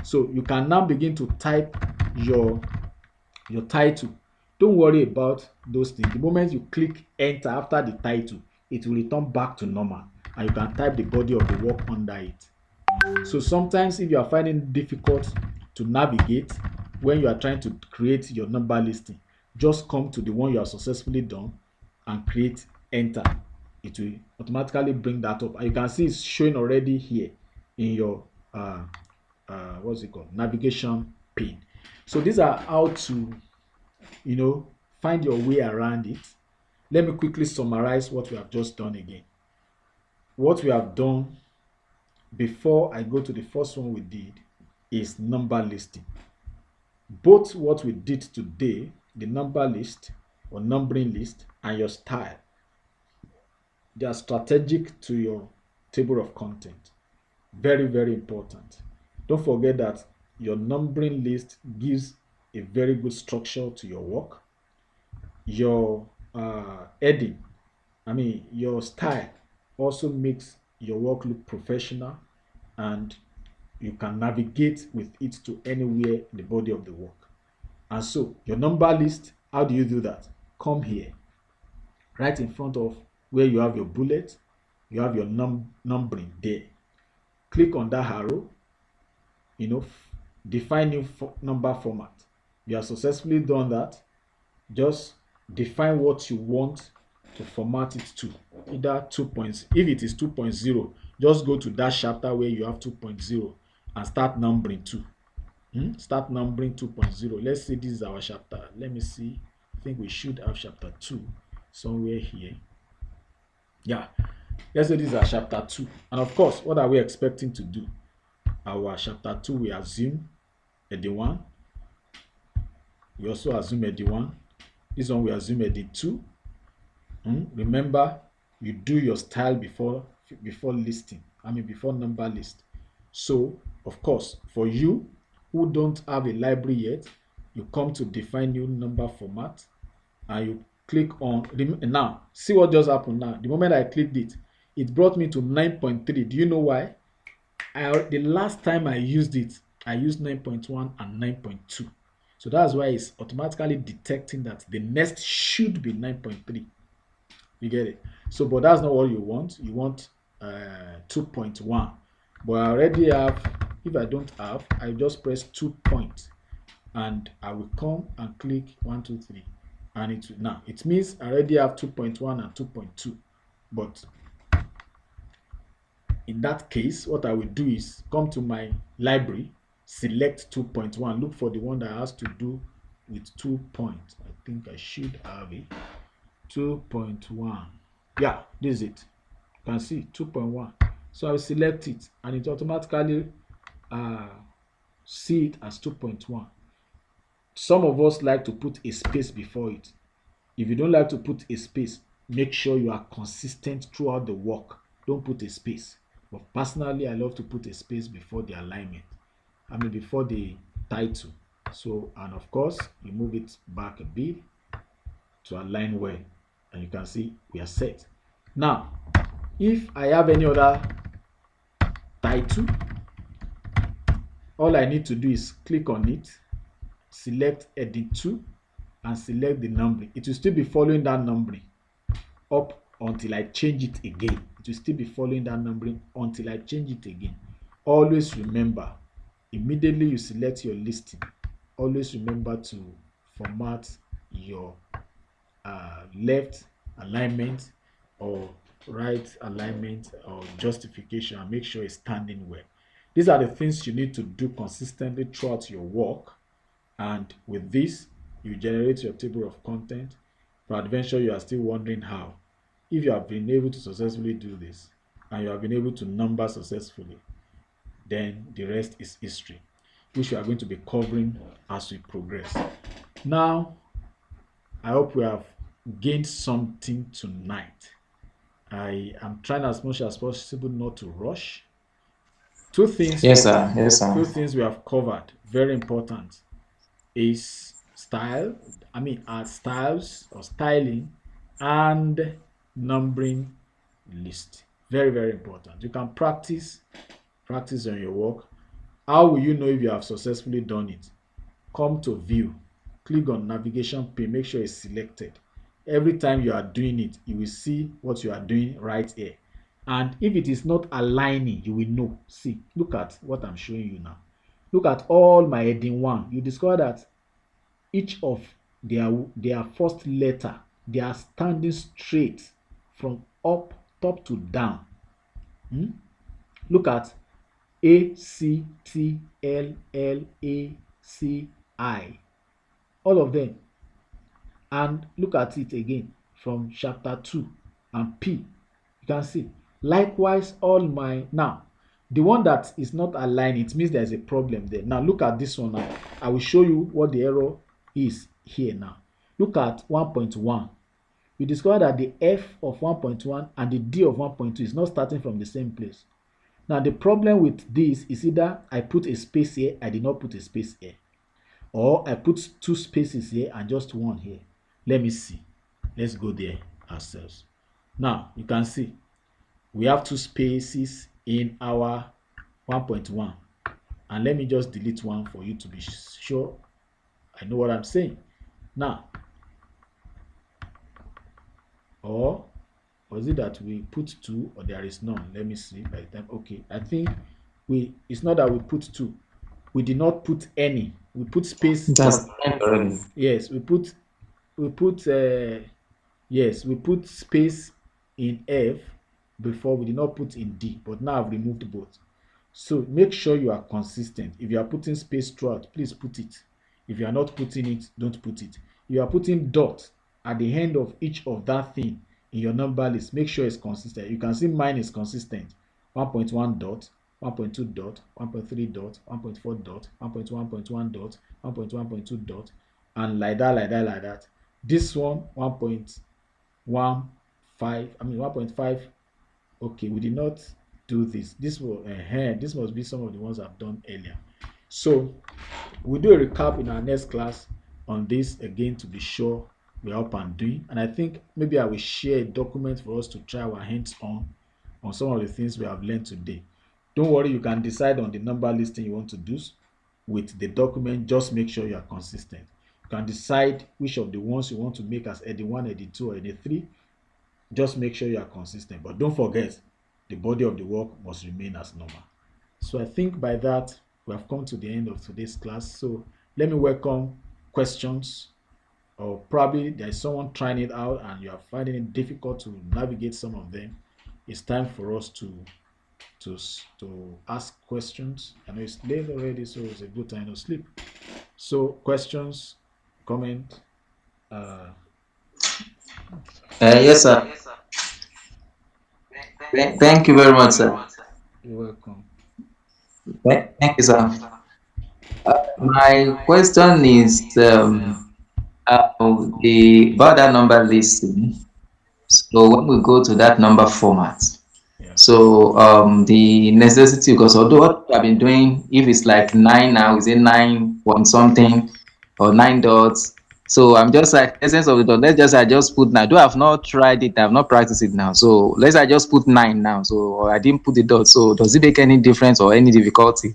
So you can now begin to type your title. Don't worry about those things. The moment you click enter after the title, it will return back to normal and you can type the body of the work under it. So sometimes if you are finding it difficult to navigate when you are trying to create your number listing, just come to the one you have successfully done and create enter. It will automatically bring that up and you can see it's showing already here in your navigation pane. So these are how to find your way around it. Let me quickly summarize what we have just done again. What we have done before I go to the first one we did is number listing. Both what we did today, the number list or numbering list, and your style, they are strategic to your table of content. Very, very important. Don't forget that your numbering list gives a very good structure to your work. Your heading, your style also makes your work look professional and you can navigate with it to anywhere in the body of the work. And so your number list, how do you do that? Come here, right in front of where you have your bullet, you have your numbering there. Click on that arrow, define new number format. You have successfully done that. Just define what you want to format it to, either 2.0. If it is 2.0, just go to that chapter where you have 2.0 and start numbering 2. Start numbering 2.0. Let's say this is our chapter. Let me see. I think we should have chapter 2 somewhere here. Yeah, let's say this is our chapter 2. And of course, what are we expecting to do? Our chapter 2, we assume heading 1. We also assume heading 1. This one we assume heading 2. Remember, you do your style before listing. Before number list. So, of course, for you who don't have a library yet, you come to define new number format and you click on. Now, see what just happened now. The moment I clicked it, it brought me to 9.3. Do you know why? The last time I used it, I used 9.1 and 9.2. So that's why it's automatically detecting that the next should be 9.3. You get it? So, but that's not what you want. You want 2.1. But I already have, if I don't have, I just press 2 points and I will come and click 1, 2, 3. And it means I already have 2.1 and 2.2. But in that case, what I will do is come to my library, select 2.1, look for the one that has to do with 2 points. I think I should have it. 2.1. Yeah, this is it. You can see 2.1. So I will select it and it automatically see it as 2.1. Some of us like to put a space before it. If you don't like to put a space, make sure you are consistent throughout the work. Don't put a space. But personally, I love to put a space before the alignment. Before the title. So, and of course, you move it back a bit to align well. And you can see we are set. Now, if I have any other title, all I need to do is click on it, select edit 2 and select the numbering. It will still be following that numbering up until I change it again. It will still be following that numbering until I change it again. Always remember, immediately you select your listing, always remember to format your left alignment or right alignment or justification, and make sure it's standing well. These are the things you need to do consistently throughout your work. And with this, you generate your table of content. Peradventure, you are still wondering how. If you have been able to successfully do this and you have been able to number successfully, then the rest is history, which we are going to be covering as we progress. Now, I hope we have gained something tonight. I am trying as much as possible not to rush. Two things Yes, we sir. Yes, sir. two things we have covered, very important, is style. I mean, our styles or styling and numbering list. Very, very important. You can practice on your work. How will you know if you have successfully done it? Come to view, click on navigation pane, make sure it's selected. Every time you are doing it, you will see what you are doing right here. And if it is not aligning, you will know. See, look at what I'm showing you now. Look at all my heading one. You discover that each of their first letter, they are standing straight from up top to down. Hmm? Look at A C T L L A C I. All of them. And look at it again from chapter 2 and P. You can see. Likewise, all my now the one that is not aligned, it means there's a problem there. Now look at this one now. I will show you what the error is here now. Look at 1.1. You discover that the F of 1.1 and the D of 1.2 is not starting from the same place. Now the problem with this is either I put a space here, I did not put a space here, or I put two spaces here and just one here. Let me see. Let's go there ourselves. Now you can see we have two spaces in our 1.1, and let me just delete one for you to be sure I know what I'm saying. Now, or was it that we put two or there is none? Let me see by the time. Okay, I think it's not that we put two, we did not put any, we put space. That's already. Yes, we put yes, we put space in F before, we did not put in D, but now I've removed both. So make sure you are consistent. If you are putting space throughout, please put it. If you are not putting it, don't put it. If you are putting dot at the end of each of that thing in your number list, make sure it's consistent. You can see mine is consistent. 1.1 dot, 1.2 dot, 1.3 dot, 1.4 dot, 1.1.1 dot, 1.1.2 dot, and like that, like that, like that. This one, 1.15, I mean 1.5. Okay, we did not do this. This must be some of the ones I've done earlier. So we'll do a recap in our next class on this again to be sure we're up and doing. And I think maybe I will share a document for us to try our hands on some of the things we have learned today. Don't worry, you can decide on the number listing you want to do with the document. Just make sure you are consistent. You can decide which of the ones you want to make as heading 1, heading 2, or heading 3. Just make sure you are consistent. But don't forget, the body of the work must remain as normal. So I think by that, we have come to the end of today's class. So let me welcome questions, or probably there is someone trying it out and you are finding it difficult to navigate some of them. It's time for us to to ask questions. I know it's late already, so it's a good time to sleep. So questions, comment. Uh, Yes, sir. Thank you very much, sir. you're welcome. Thank you, sir. My question is the about that number listing. So when we go to that number format, Yeah. so the necessity, because although what I've been doing, if it's like nine now, is it 9 point something or 9 dots? So I'm just like essence of the dot. Let's just I just put nine. Though I've not tried it, I've not practiced it now. So let's I just put nine now. So or I didn't put the dot. So does it make any difference or any difficulty?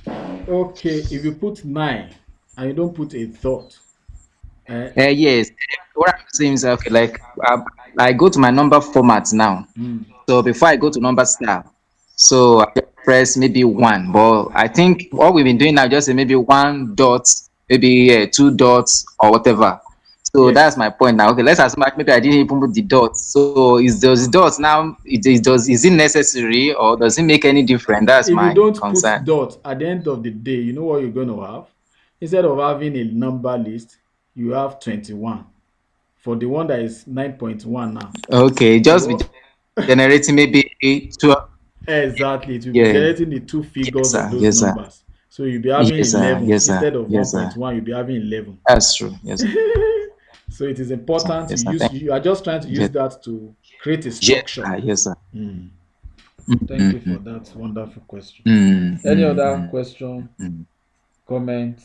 Okay, if you put 9 and you don't put a thought, uh, Yes. What I'm saying is okay. Like I go to my number format now. mm, So before I go to number style, so I just press maybe one. But I think what we've been doing now just say maybe one dot, maybe 2 dots or whatever. So that's Yes. my point now. Okay, let's assume that maybe I didn't even put the dots. So is those dots now? Is it necessary or does it make any difference? That's If you my don't put concern. dot at the end of the day, you know what you're going to have? Instead of having a number list, you have 21 for the one that is 9.1 now. Okay, just be So generating maybe 12. exactly, it will be Yeah. generating the two Yes, figures of sir. those Yes, sir. numbers. So you'll be having Yes, sir. 11 Yes, sir. instead of Yes, sir. 1.1, you'll be having 11. That's true. Yes, So it is sir. important Yes, sir. Thank you are just trying to you. use that to create a Yes, structure. sir. Yes, sir. Mm. Thank you Mm-hmm. for that wonderful question. Mm, Any mm, other mm, question, mm, comment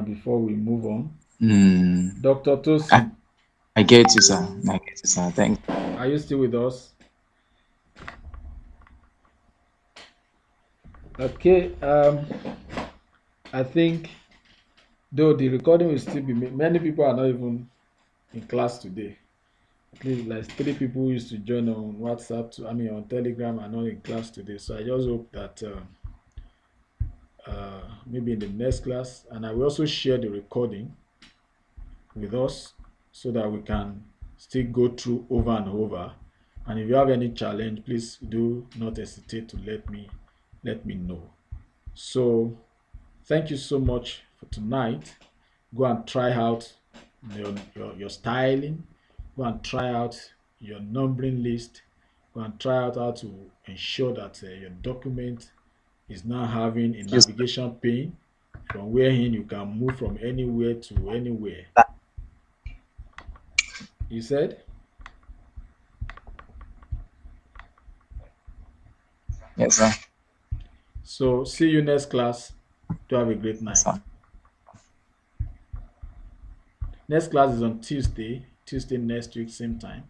before we move on? mm. Dr. I, Tosin, I get you, sir. I get you, sir. Thank are you still with us? Okay, I think though the recording will still be many people are not even in class today. At least like three people who used to join on WhatsApp, I mean on Telegram, are not in class today. So I just hope that maybe in the next class, and I will also share the recording with us so that we can still go through over and over. And if you have any challenge, please do not hesitate to let me know. So thank you so much for tonight. Go and try out your styling. Go and try out your numbering list. Go and try out how to ensure that your document is now having a you, sir. navigation pane from wherein you can move from anywhere to anywhere. You said? Yes, sir. So see you next class. Do have a great Yes, night. sir. Next class is on Tuesday next week, same time.